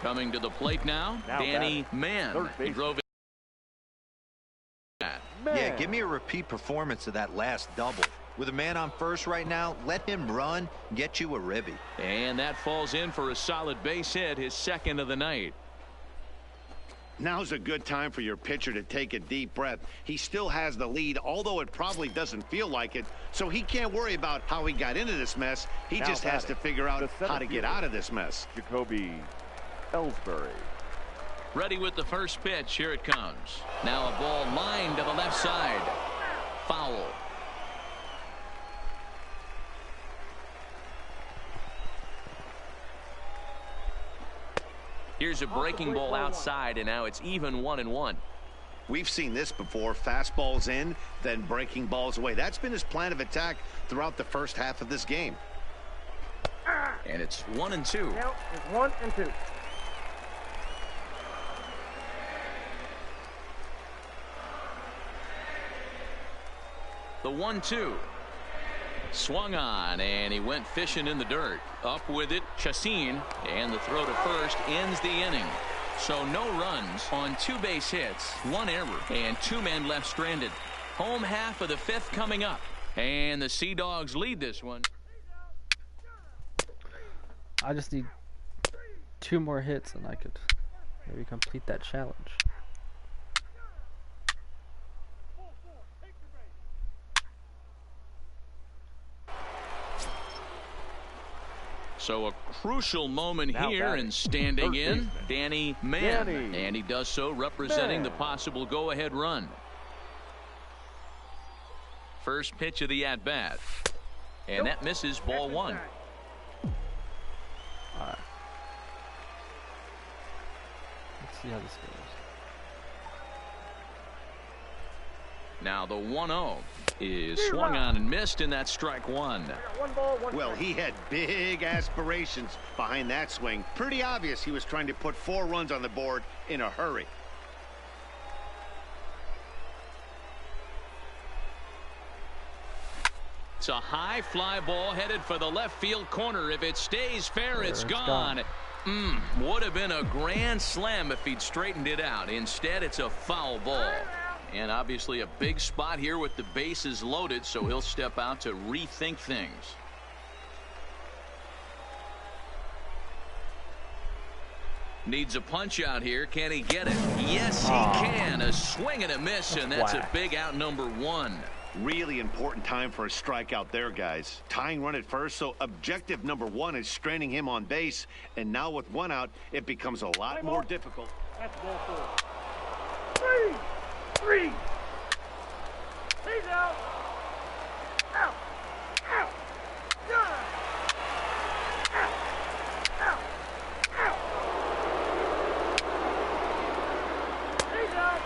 Coming to the plate now Danny Mann. He drove it. Yeah, give me a repeat performance of that last double. With a man on first right now, let him run, get you a ribby. And that falls in for a solid base hit, his second of the night. Now's a good time for your pitcher to take a deep breath. He still has the lead, although it probably doesn't feel like it. So he can't worry about how he got into this mess. He just has to figure out how to get out of this mess. Jacoby Ellsbury. Ready with the first pitch. Here it comes. Now a ball lined to the left side. Foul. Here's a breaking ball outside, and now it's even 1-1. We've seen this before. Fastballs in, then breaking balls away. That's been his plan of attack throughout the first half of this game. And it's 1-2. Now it's 1-2. The 1-2. Swung on, and he went fishing in the dirt. Up with it, Chacin, and the throw to first ends the inning. So no runs on 2 base hits, 1 error, and 2 men left stranded. Home half of the 5th coming up, and the Sea Dogs lead this one. I just need 2 more hits, and I could maybe complete that challenge. So a crucial moment here, and standing in, Danny Mann. And he does so representing the possible go-ahead run. First pitch of the at-bat. And that misses, ball 1. All right. Let's see how this goes. Now the 1-0 is swung on and missed, and that's strike 1. Well, he had big aspirations behind that swing. Pretty obvious he was trying to put 4 runs on the board in a hurry. It's a high fly ball headed for the left field corner. If it stays fair, it's gone. Would have been a grand slam if he'd straightened it out. Instead, it's a foul ball. And obviously a big spot here with the bases loaded, so he'll step out to rethink things. Needs a punch out here. Can he get it? Yes, he can. A swing and a miss, and that's a big out, number 1. Really important time for a strikeout there, guys. Tying run at first, so objective number 1 is straining him on base. And now with 1 out, it becomes a lot more difficult. That's ball 4. 3. He's out. Out. Out. Out. Out. Out. He's out.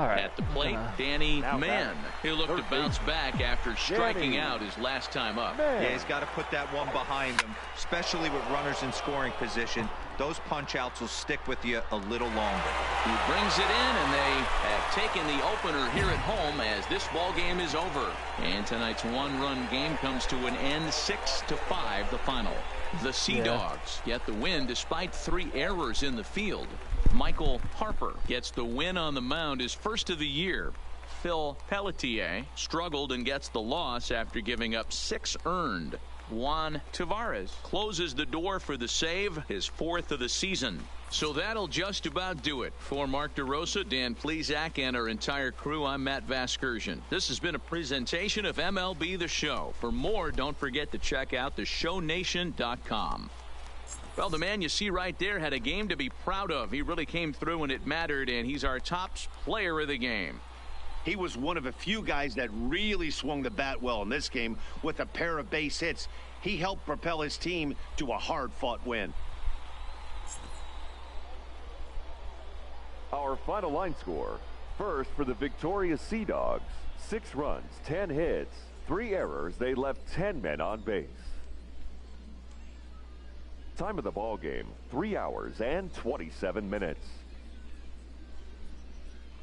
All right. At the plate, Danny Mann. He'll look to bounce back after striking out his last time up. Yeah, he's got to put that one behind him, especially with runners in scoring position. Those punch-outs will stick with you a little longer. He brings it in, and they have taken the opener here at home as this ball game is over. And tonight's one-run game comes to an end, 6-5, the final. The Sea Dogs get the win despite 3 errors in the field. Michael Harper gets the win on the mound, his first of the year. Phil Pelletier struggled and gets the loss after giving up 6 earned. Juan Tavares closes the door for the save, his 4th of the season. So that'll just about do it. For Mark DeRosa, Dan Plesac, and our entire crew, I'm Matt Vasgersian. This has been a presentation of MLB The Show. For more, don't forget to check out theshownation.com. Well, the man you see right there had a game to be proud of. He really came through when it mattered, and he's our top player of the game. He was one of a few guys that really swung the bat well in this game with a pair of base hits. He helped propel his team to a hard-fought win. Our final line score. First for the victorious Sea Dogs. 6 runs, 10 hits, 3 errors. They left 10 men on base. Time of the ball game, 3 hours and 27 minutes.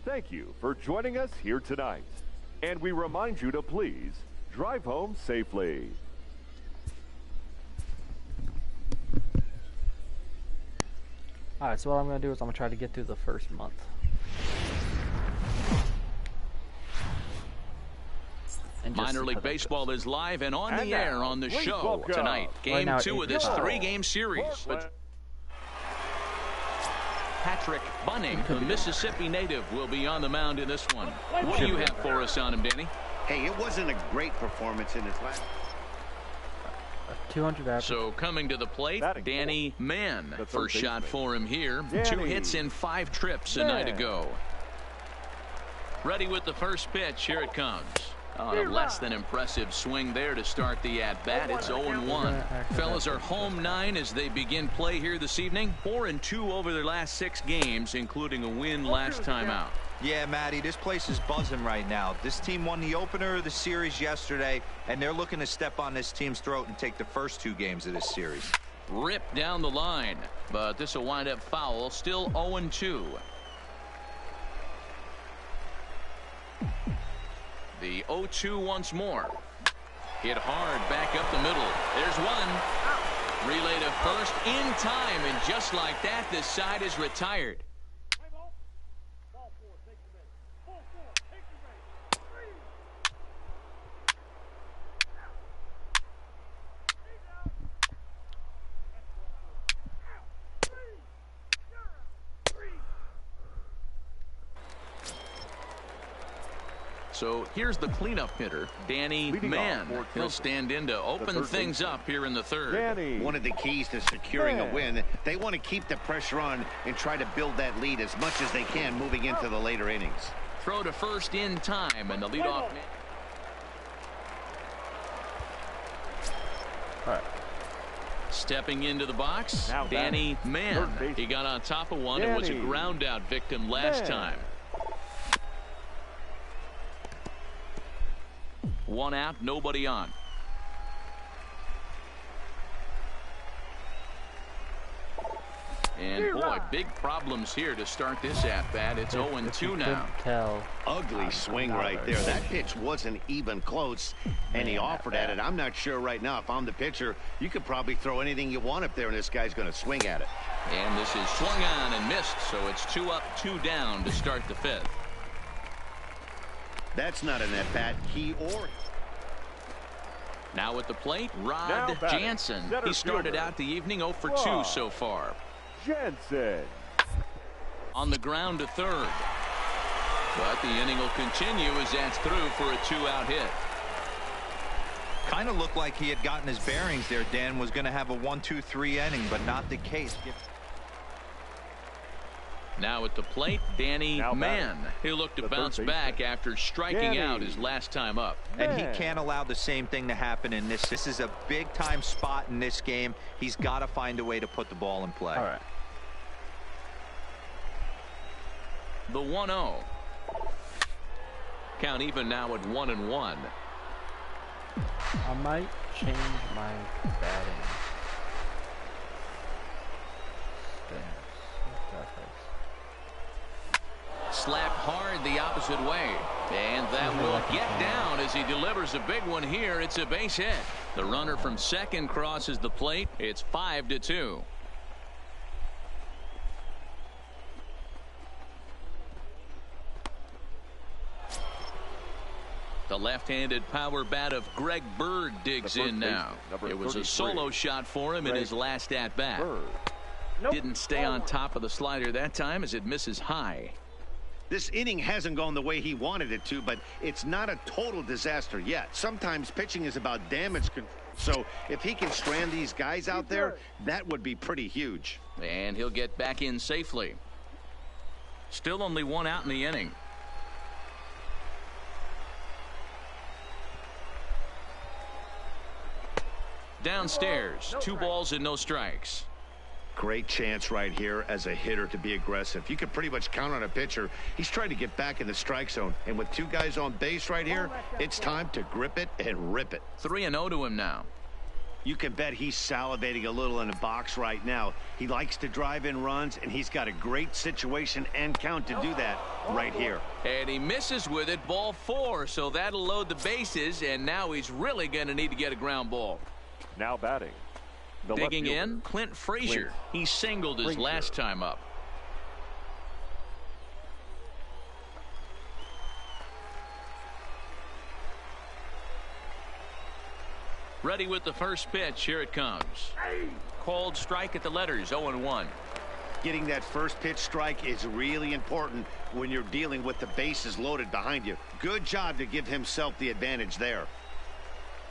Thank you for joining us here tonight. And we remind you to please drive home safely. Alright, so what I'm going to do is I'm going to try to get through the first month. Minor League Baseball is live and on the air on the show tonight. Game 2 of this 3-game series. Patrick Bunning, the Mississippi native, will be on the mound in this one. What do you have for us on him, Danny? Hey, it wasn't a great performance in his last. 200 average. So coming to the plate, Danny Mann. First shot for him here. 2 hits in 5 trips a night ago. Ready with the first pitch. Here it comes. On a less than impressive swing there to start the at-bat. It's 0-1. Fellas are home 9 as they begin play here this evening. 4-2 over their last 6 games, including a win last time out. Yeah, Matty, this place is buzzing right now. This team won the opener of the series yesterday, and they're looking to step on this team's throat and take the first 2 games of this series. Ripped down the line, but this will wind up foul. Still 0-2. The 0-2 once more. Hit hard back up the middle. There's one. Relay to first in time, and just like that, this side is retired. So here's the cleanup hitter, Danny Mann. He'll stand in to open things up here in the 3rd. One of the keys to securing a win, they want to keep the pressure on and try to build that lead as much as they can moving into the later innings. Throw to first in time, and the leadoff man. All right. Stepping into the box, Danny Mann. He got on top of one and was a ground out victim last time. 1 out, nobody on. And boy, big problems here to start this at-bat. It's 0-2 now. Ugly swing right there. That pitch wasn't even close, and he offered at it. I'm not sure right now if I'm the pitcher, you could probably throw anything you want up there, and this guy's going to swing at it. And this is swung on and missed, so it's 2 up, 2 down to start the 5th. That's not an at-bat. Now at the plate, Rod Jansen. He started out the evening 0 for 2 so far. Jansen. On the ground to 3rd. But the inning will continue as that's through for a 2-out hit. Kind of looked like he had gotten his bearings there. Dan was going to have a 1-2-3 inning, but not the case. Now at the plate, Danny Mann. He'll look to bounce back after striking out his last time up. And he can't allow the same thing to happen in this. This is a big-time spot in this game. He's got to find a way to put the ball in play. All right. The 1-0. Count even now at 1-1. I might change my batting. Slap hard the opposite way. And that will get down as he delivers a big one here. It's a base hit. The runner from second crosses the plate. It's 5-2. The left-handed power bat of Greg Bird digs in now. It was a solo shot for him in his last at-bat. Didn't stay on top of the slider that time as it misses high. This inning hasn't gone the way he wanted it to, but it's not a total disaster yet. Sometimes pitching is about damage control. So if he can strand these guys out there, that would be pretty huge. And he'll get back in safely. Still only one out in the inning. Downstairs, 2 balls and no strikes. Great chance right here as a hitter to be aggressive. You can pretty much count on a pitcher. He's trying to get back in the strike zone. And with 2 guys on base right here, it's time to grip it and rip it. 3-0 to him now. You can bet he's salivating a little in the box right now. He likes to drive in runs, and he's got a great situation and count to do that right here. And he misses with it, ball 4. So that'll load the bases, and now he's really going to need to get a ground ball. Now batting. Digging in, Clint Frazier. He singled his last time up. Ready with the first pitch. Here it comes. Called strike at the letters, 0-1. Getting that first pitch strike is really important when you're dealing with the bases loaded behind you. Good job to give himself the advantage there.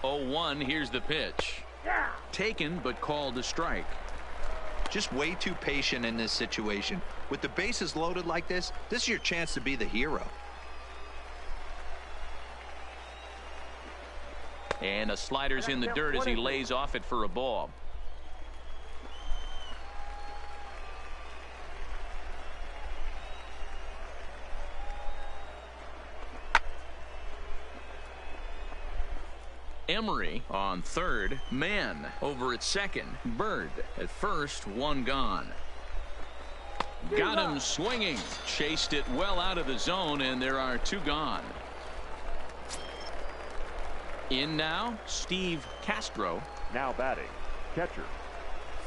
0-1, here's the pitch. Taken, but called a strike. Just way too patient in this situation. With the bases loaded like this is your chance to be the hero. And a slider's in the dirt as he lays off it for a ball. Emery on third. Mann over at second. Bird at first. 1 gone. Got him swinging. Chased it well out of the zone, and there are 2 gone. In now, Steve Castro. Now batting, catcher,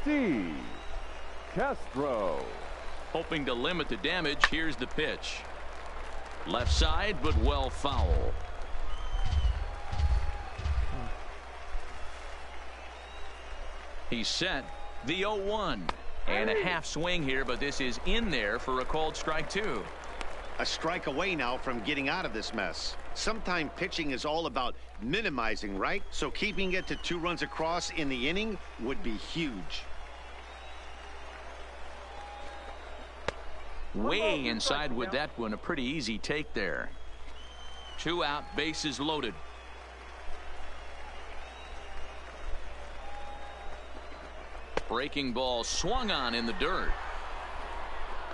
Steve Castro. Hoping to limit the damage. Here's the pitch. Left side, but well foul. He's set. The 0-1. And a half swing here, but this is in there for a called strike 2. A strike away now from getting out of this mess. Sometimes pitching is all about minimizing, right? So keeping it to 2 runs across in the inning would be huge. Way inside with that one. A pretty easy take there. 2 out, bases loaded. Breaking ball swung on in the dirt.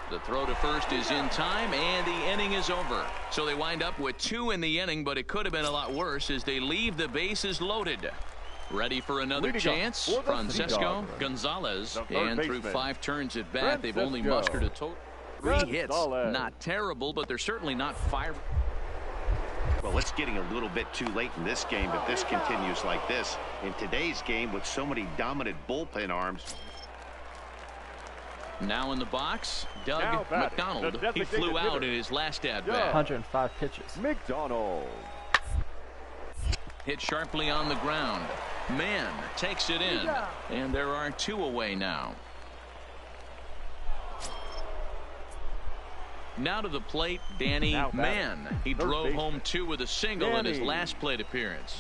The throw to first is in time, and the inning is over. So they wind up with 2 in the inning, but it could have been a lot worse as they leave the bases loaded. Ready for another chance. Francesco Gonzalez. And through 5 turns at bat, they've only mustered a total 3 hits. Not terrible, but they're certainly not fire. Well, it's getting a little bit too late in this game if this continues like this. In today's game with so many dominant bullpen arms. Now in the box, Doug McDonald. He flew out in his last at-bat. 105 pitches. McDonald. Hit sharply on the ground. Mann takes it in. And there are 2 away now. Now to the plate, Danny Mann. He drove home 2 with a single in his last plate appearance.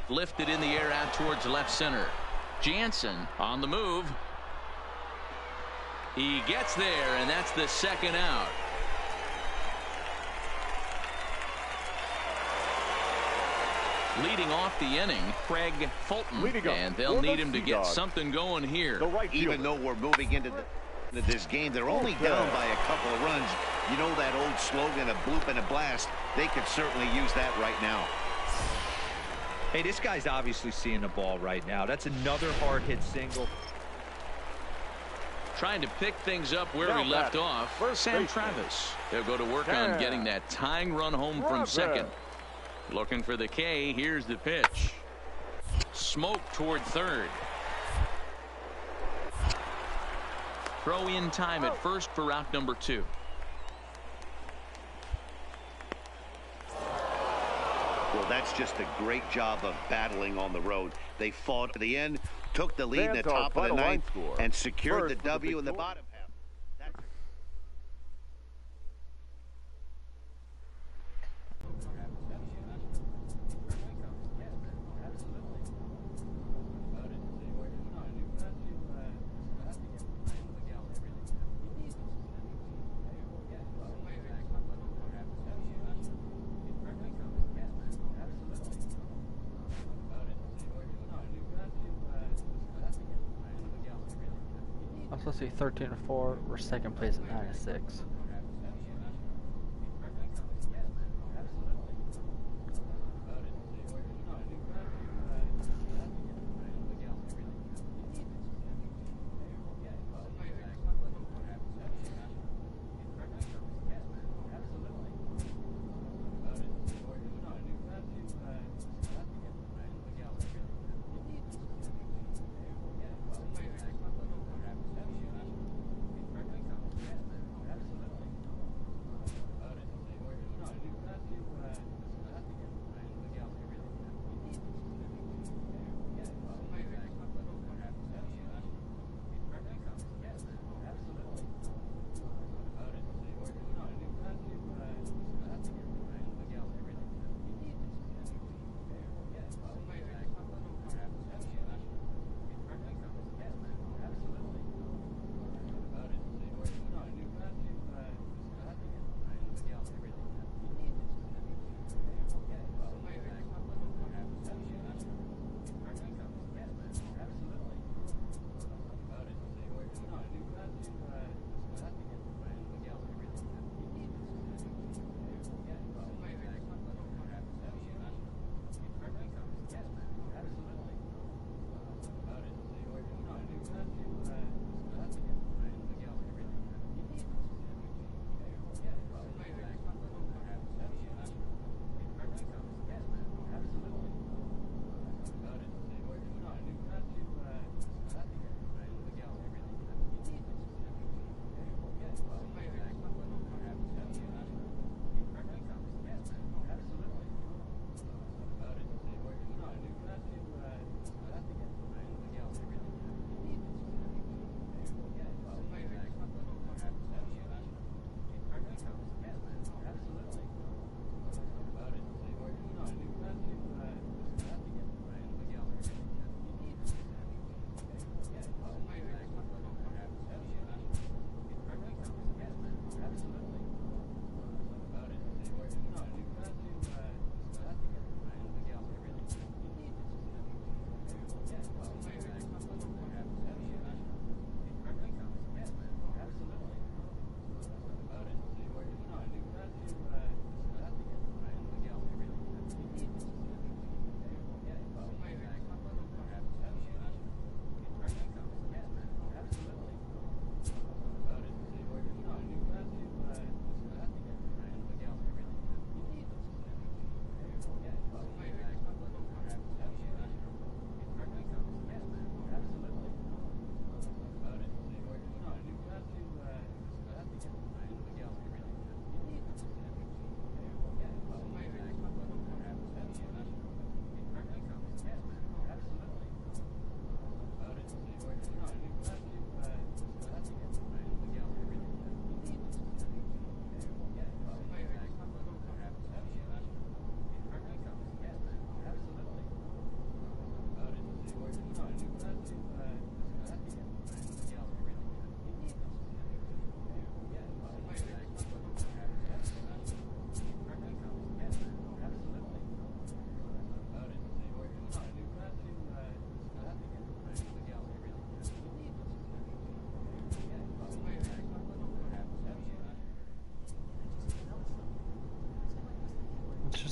Lifted in the air out towards left center. Jansen on the move. He gets there, and that's the 2nd out. Leading off the inning, Craig Fulton, and they'll need him to get something going here. Even though we're moving into this game, they're only down by a couple of runs. You know that old slogan, a bloop and a blast? They could certainly use that right now. Hey, this guy's obviously seeing the ball right now. That's another hard hit single. Trying to pick things up where we left off. Sam Travis. They'll go to work on getting that tying run home from second. Looking for the K. Here's the pitch. Smoke toward third. Throw in time at first for out number 2. Well, that's just a great job of battling on the road. They fought to the end, took the lead in the top of the ninth, and secured the W in the bottom half. I'm supposed to be 13-4. We're second place at 9-6.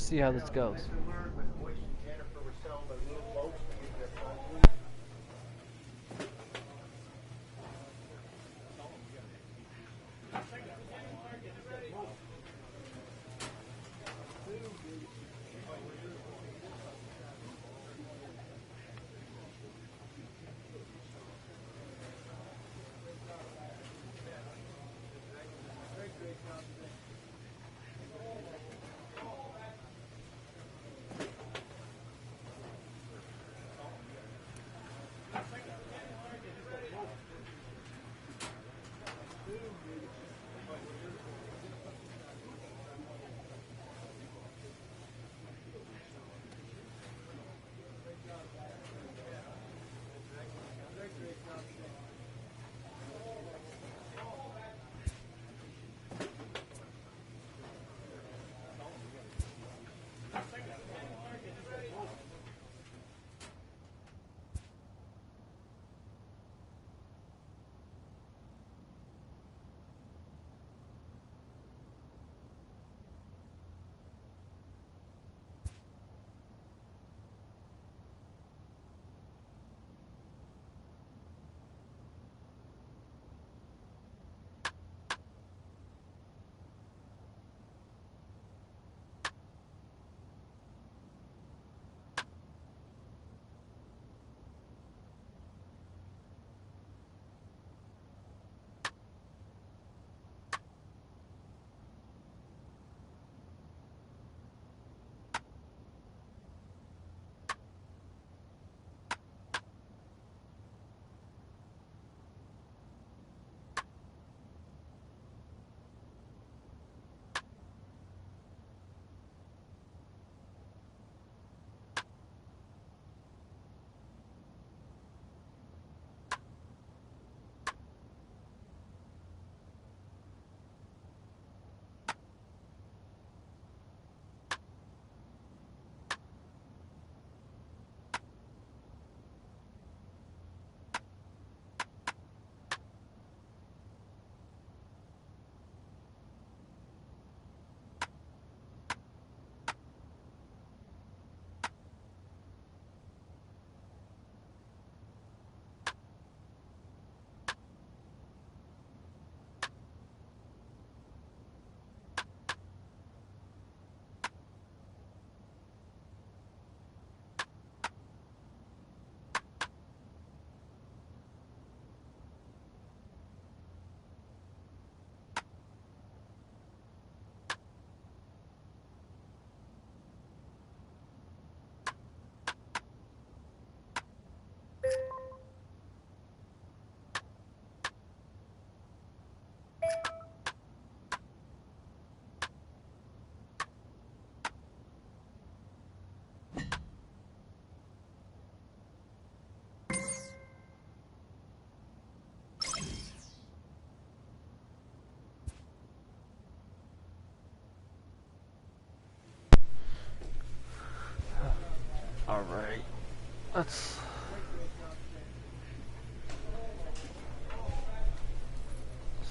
see how this goes. Alright, let's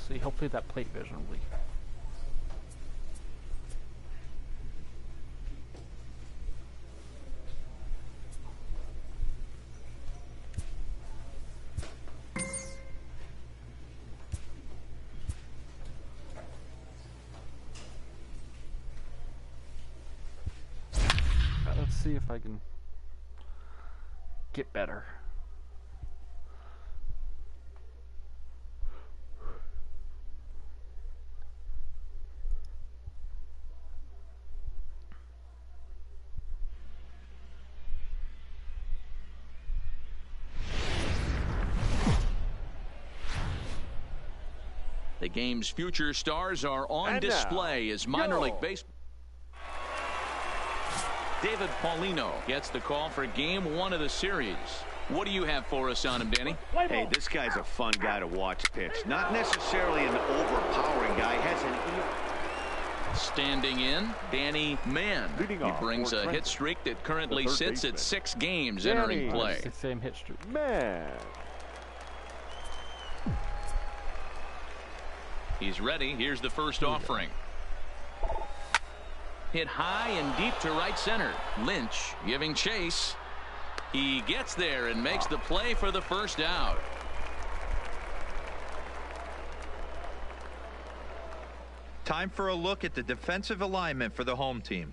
see, hopefully that plate vision will be. Let's see if I can get better. The game's future stars are on display as minor league baseball. David Paulino gets the call for game 1 of the series. What do you have for us on him, Danny? Hey, this guy's a fun guy to watch pitch. Not necessarily an overpowering guy. Has an Standing in, Danny Mann. He brings a hit streak that currently sits at 6 games entering play. It's the same hit streak. Man. He's ready. Here's the first offering. Hit high and deep to right center. Lynch giving chase. He gets there and makes the play for the first out. Time for a look at the defensive alignment for the home team.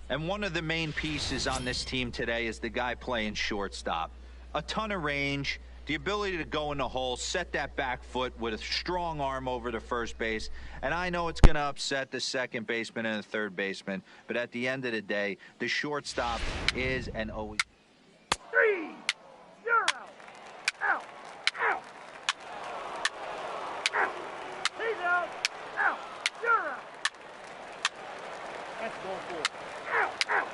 And one of the main pieces on this team today is the guy playing shortstop. A ton of range, the ability to go in the hole, set that back foot with a strong arm over to first base. And I know it's going to upset the second baseman and the third baseman, but at the end of the day, the shortstop is and always... 3, 0, out, out, out, he's out, out, you're out. That's ball 4. Out, out.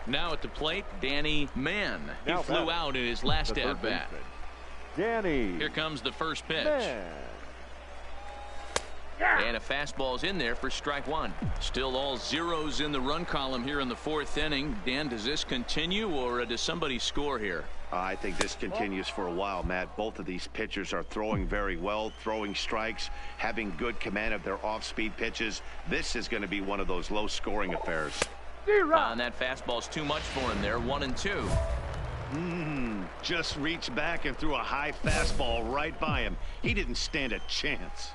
Now at the plate, Danny Mann. He flew out in his last at-bat. Danny. Here comes the first pitch. Man. And a fastball's in there for strike one. Still all zeros in the run column here in the fourth inning. Dan, does this continue or does somebody score here? I think this continues for a while, Matt. Both of these pitchers are throwing very well, throwing strikes, having good command of their off-speed pitches. This is going to be one of those low-scoring affairs. And that fastball's too much for him there. 1-2. Just reached back and threw a high fastball right by him. He didn't stand a chance.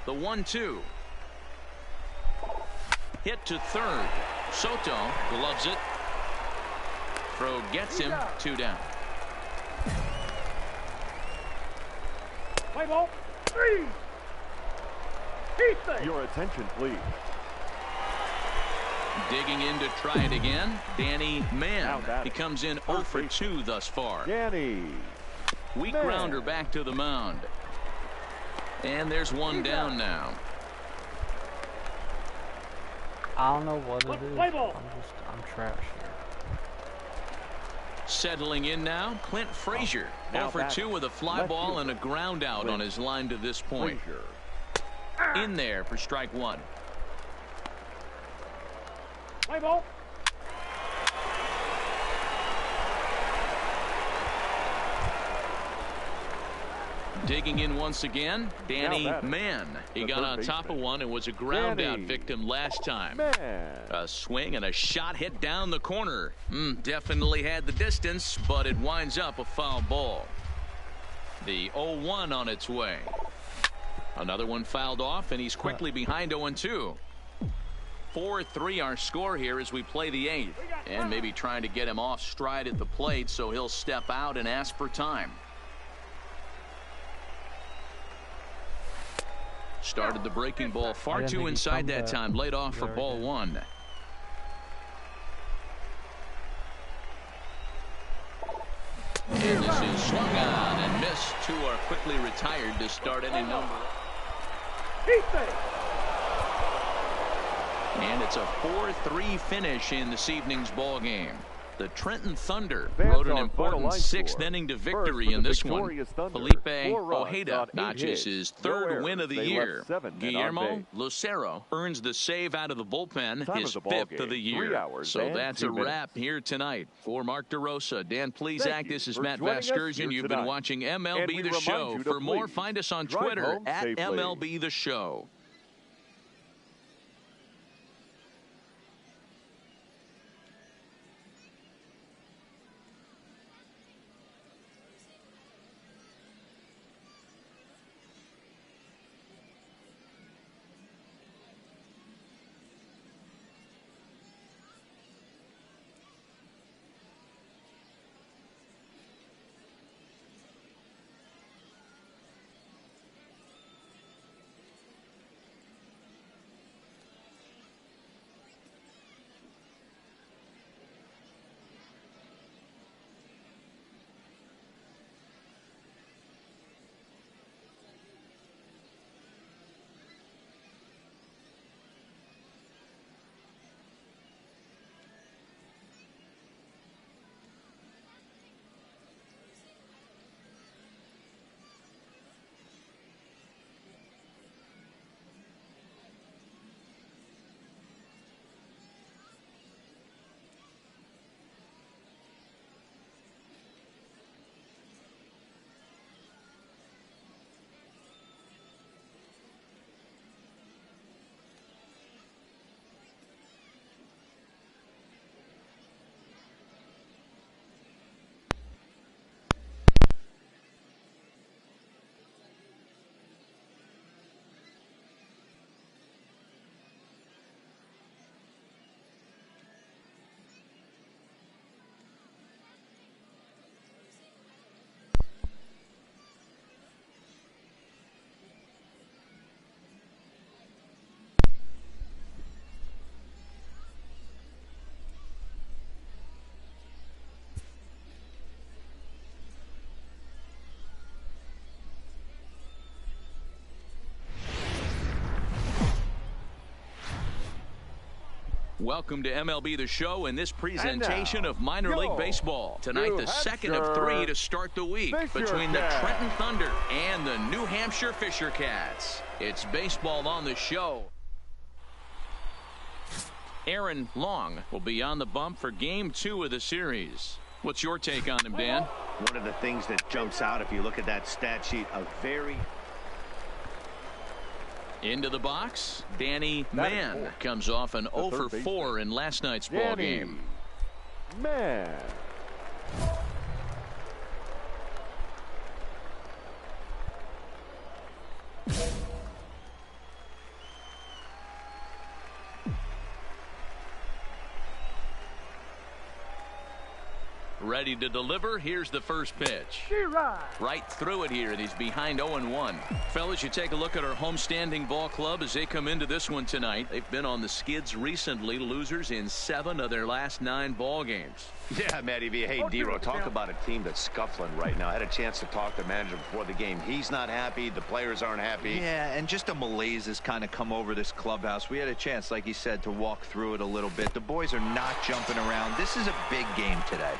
The 1-2. Hit to third. Soto gloves it. Throw gets him. 2 down. Play ball. 3. Your attention, please. Digging in to try it again. Danny Mann. He comes in 0 for 2 thus far. Danny. Weak grounder back to the mound. And there's one down now. I don't know what it is. I'm trash here. Settling in now, Clint Frazier. 0 for 2 with a fly ball and a ground out on his line to this point. In there for strike one. Play ball. Digging in once again, Danny Mann. He got on top of one and was a ground out victim last time. A swing and a shot hit down the corner. Definitely had the distance, but it winds up a foul ball. The 0-1 on its way. Another one fouled off, and he's quickly behind 0-2. 4-3 our score here as we play the 8th. And maybe trying to get him off stride at the plate, so he'll step out and ask for time. Started the breaking ball far too inside that time. Laid off for ball one. And this is swung on and missed. Two are quickly retired to start any number. And it's a 4-3 finish in this evening's ball game. The Trenton Thunder rode an important sixth-inning to victory in this one. Felipe Ojeda notches his third win of the year. Guillermo Lucero earns the save out of the bullpen, his fifth of the year. So that's a wrap here tonight. For Mark DeRosa, Dan Plesac, this is Matt Vasgersian. You've been watching MLB The Show. For more, find us on Twitter at MLB The Show. Welcome to MLB The Show and this presentation of minor league baseball. Tonight, the second of three to start the week between the Trenton Thunder and the New Hampshire Fisher Cats. It's baseball on the show. Aaron Long will be on the bump for Game 2 of the series. What's your take on him, Dan? One of the things that jumps out if you look at that stat sheet, a very... Into the box, Danny Mann comes off an 0 for 4 in last night's ball game. Man. Ready to deliver. Here's the first pitch. Right through it here, and he's behind 0-1. Fellas, you take a look at our homestanding ball club as they come into this one tonight. They've been on the skids recently, losers in 7 of their last 9 ball games. Yeah, Matty V. Hey, D-Ro, talk about a team that's scuffling right now. I had a chance to talk to the manager before the game. He's not happy. The players aren't happy. Yeah, and just a malaise has kind of come over this clubhouse. We had a chance, like he said, to walk through it a little bit. The boys are not jumping around. This is a big game today.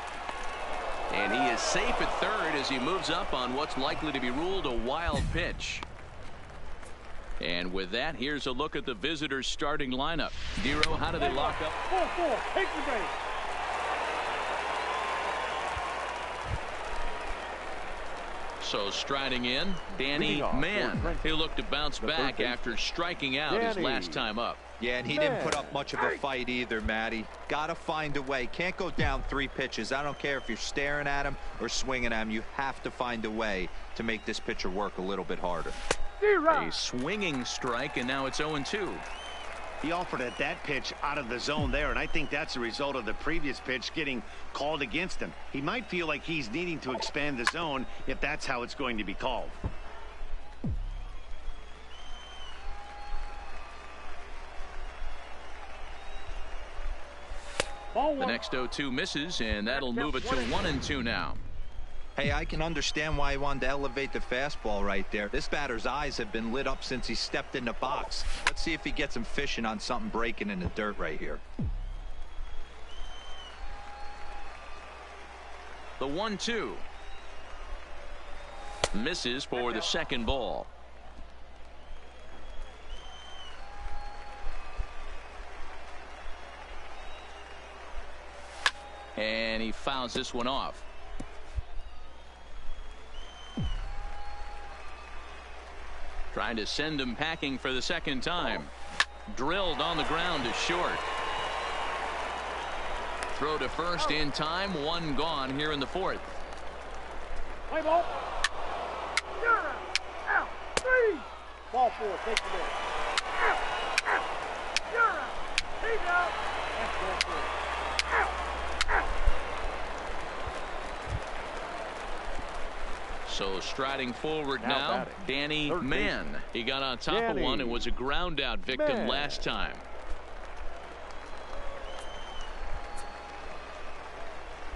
And he is safe at third as he moves up on what's likely to be ruled a wild pitch. And with that, here's a look at the visitors' starting lineup. Dero, how do they lock up? 4-4, take the base. So striding in, Danny Mann. He looked to bounce back after striking out his last time up. Yeah, and he didn't put up much of a fight either, Matty. Got to find a way. Can't go down 3 pitches. I don't care if you're staring at him or swinging at him. You have to find a way to make this pitcher work a little bit harder. A swinging strike, and now it's 0-2. He offered at that pitch out of the zone there, and I think that's a result of the previous pitch getting called against him. He might feel like he's needing to expand the zone if that's how it's going to be called. The next 0-2 misses, and that'll move it to 1-2 now. Hey, I can understand why he wanted to elevate the fastball right there. This batter's eyes have been lit up since he stepped in the box. Let's see if he gets him fishing on something breaking in the dirt right here. The 1-2. Misses for the second ball. And he fouls this one off. Trying to send him packing for the second time. Drilled on the ground to short. Throw to first in time. One gone here in the fourth. Play ball. Out. 3. Ball 4. Take the ball. Out. You're out. He's out. That's ball 4. Out. So striding forward now, Danny Mann. He got on top of one and was a ground out victim last time.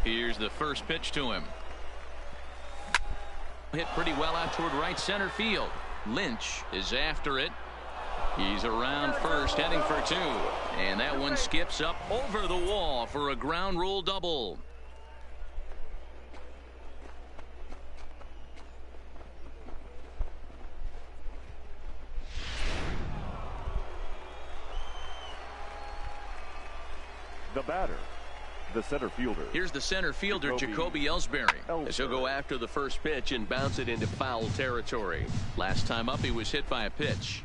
Here's the first pitch to him. Hit pretty well out toward right center field. Lynch is after it. He's around first, heading for 2. And that one skips up over the wall for a ground rule double. The batter, the center fielder. Here's the center fielder, Jacoby Ellsbury. As he'll go after the first pitch and bounce it into foul territory. Last time up, he was hit by a pitch.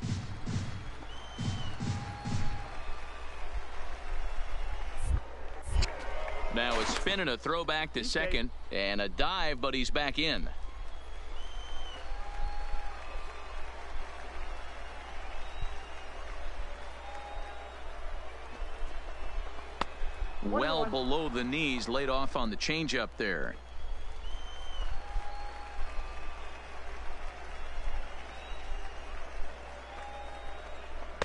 Now a spin and a throw back to second, and a dive, but he's back in. Well below the knees, laid off on the changeup there.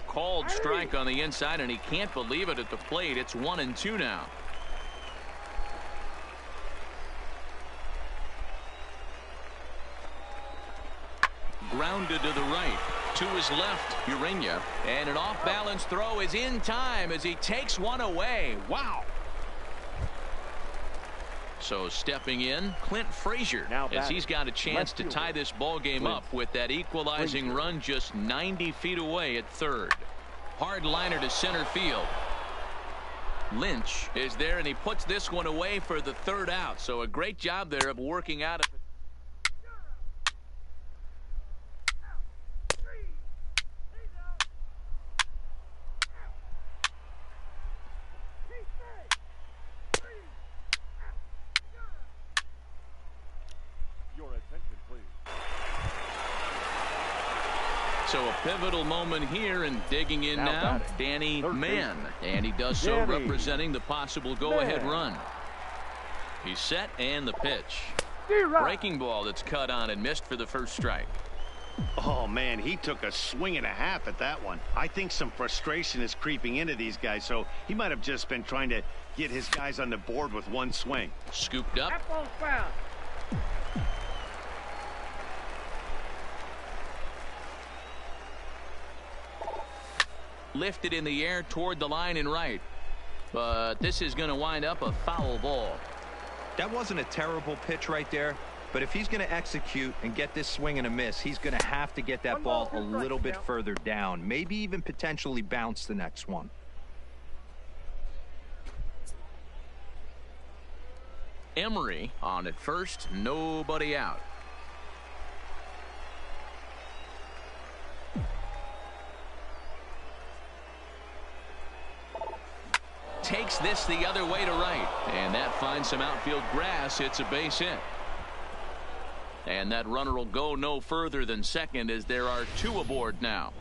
Called strike on the inside, and he can't believe it at the plate. It's 1-2 now. Grounded to the right. To his left, Urena, and an off-balance throw is in time as he takes one away. Wow. So stepping in, Clint Frazier, as he's got a chance to tie this ball game up with that equalizing run just 90 feet away at third. Hard liner to center field. Lynch is there, and he puts this one away for the third out. So a great job there of working out. So a pivotal moment here, and digging in now, Danny Mann. And he does so representing the possible go-ahead run. He's set, and the pitch. Breaking ball that's cut on and missed for the first strike. Oh, man, he took a swing and a half at that one. I think some frustration is creeping into these guys, so he might have just been trying to get his guys on the board with one swing. Scooped up. That ball's foul. Lifted in the air toward the line and right. But this is going to wind up a foul ball. That wasn't a terrible pitch right there, but if he's going to execute and get this swing and a miss, he's going to have to get that ball a little bit further down, maybe even potentially bounce the next one. Emery on at first, nobody out. Takes this the other way to right, and that finds some outfield grass. It's a base hit, and that runner will go no further than second as there are 2 aboard now.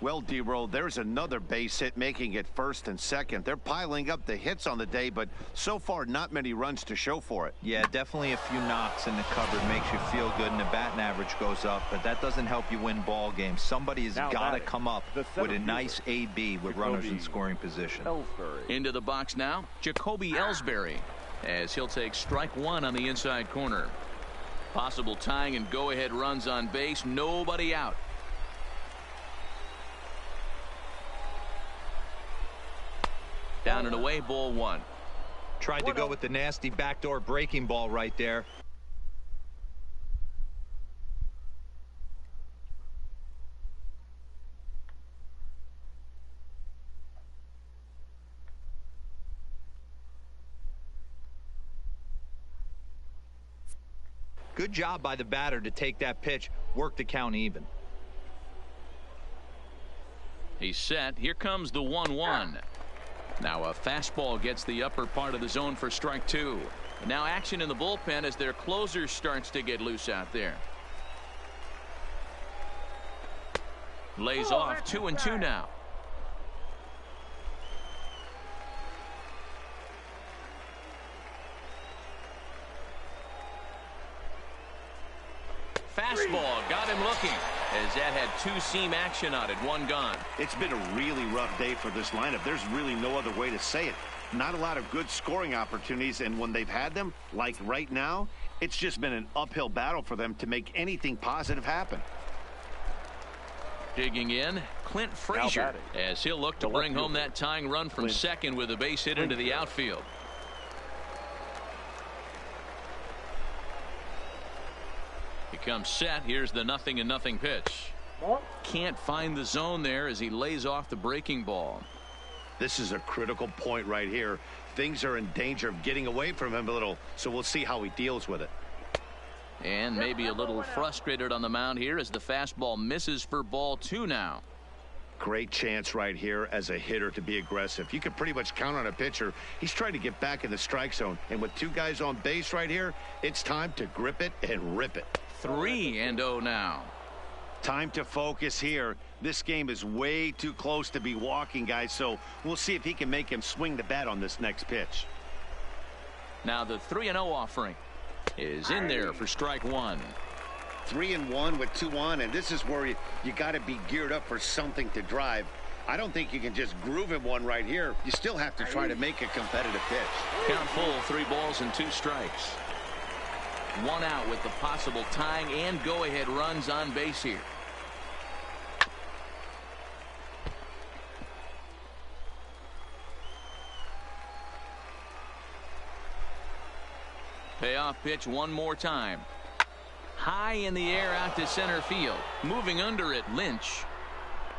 Well, D-Roll, there's another base hit, making it first and second. They're piling up the hits on the day, but so far not many runs to show for it. Yeah, definitely a few knocks in the cupboard makes you feel good, and the batting average goes up, but that doesn't help you win ball games. Somebody has got to come up with a nice AB with runners in scoring position. Into the box now, Jacoby Ellsbury, as he'll take strike one on the inside corner. Possible tying and go-ahead runs on base, nobody out. Down and away, ball one. Tried to go with the nasty backdoor breaking ball right there. Good job by the batter to take that pitch, work the count even. He's set. Here comes the 1-1. Now a fastball gets the upper part of the zone for strike two. And now action in the bullpen as their closer starts to get loose out there. Lays off 2-2 now. Fastball got him looking, as that had two-seam action on it, one gone. It's been a really rough day for this lineup. There's really no other way to say it. Not a lot of good scoring opportunities, and when they've had them, like right now, it's just been an uphill battle for them to make anything positive happen. Digging in, Clint Frazier, as he'll look to bring home that tying run from second with a base hit into the outfield. He comes set. Here's the 0-0 pitch. Can't find the zone there as he lays off the breaking ball. This is a critical point right here. Things are in danger of getting away from him a little, so we'll see how he deals with it. And maybe a little frustrated on the mound here as the fastball misses for ball two now. Great chance right here as a hitter to be aggressive. You can pretty much count on a pitcher. He's trying to get back in the strike zone, and with two guys on base right here, it's time to grip it and rip it. 3-0 now. Time to focus here. This game is way too close to be walking, guys, so we'll see if he can make him swing the bat on this next pitch. Now the 3-0 offering is in there for strike one. 3-1 with 2 on, and this is where you got to be geared up for something to drive. I don't think you can just groove him one right here. You still have to try to make a competitive pitch. Count full, 3 balls and 2 strikes. 1 out with the possible tying and go-ahead runs on base here. Payoff pitch one more time. High in the air out to center field. Moving under it, Lynch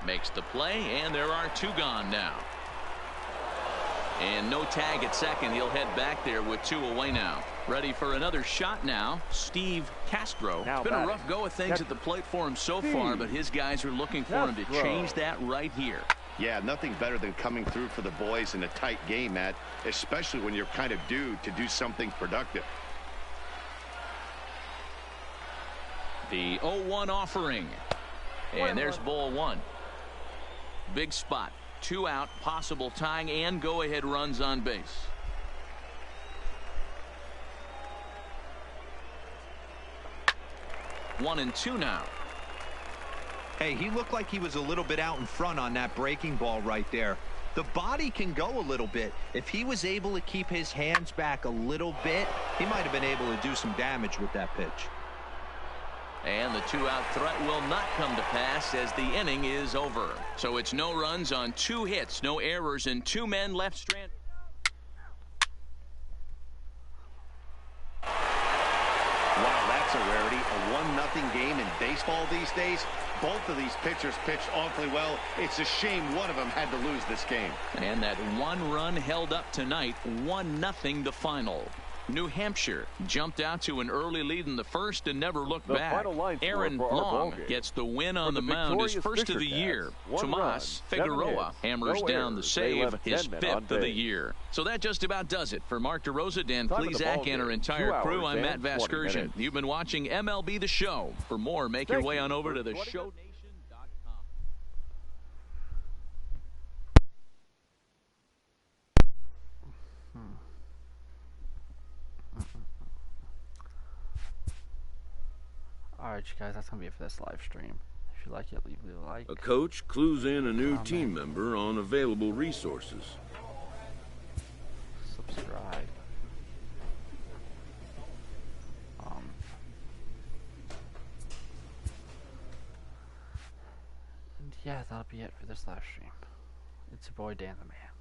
makes the play, and there are 2 gone now. And no tag at second. He'll head back there with 2 away now. Ready for another shot now, Steve Castro. It's been a rough go of things at the plate for him so far, but his guys are looking for him to change that right here. Yeah, nothing better than coming through for the boys in a tight game, Matt, especially when you're kind of due to do something productive. The 0-1 offering. And there's ball one. Big spot. 2 out, possible tying and go-ahead runs on base. One and 2 now. Hey, he looked like he was a little bit out in front on that breaking ball right there. The body can go a little bit. If he was able to keep his hands back a little bit, he might have been able to do some damage with that pitch. And the 2-out threat will not come to pass as the inning is over. So it's no runs on 2 hits, no errors, and 2 men left stranded. Wow, that's a rarity. A 1-0 game in baseball these days. Both of these pitchers pitched awfully well. It's a shame one of them had to lose this game. And that 1 run held up tonight. 1-0 the final. New Hampshire jumped out to an early lead in the first and never looked back. Aaron Long gets the win on the mound, his first of the year. Tomas Figueroa hammers down the save, his 5th of the year. So that just about does it. For Mark DeRosa, Dan Plesac, and our entire crew, I'm Matt Vasgersian. You've been watching MLB The Show. For more, make your way on over to the show. Alright, you guys, that's gonna be it for this live stream. If you like it, leave a like. A coach clues in a new team member on available resources. Subscribe. And yeah, that'll be it for this live stream. It's your boy Dan the Man.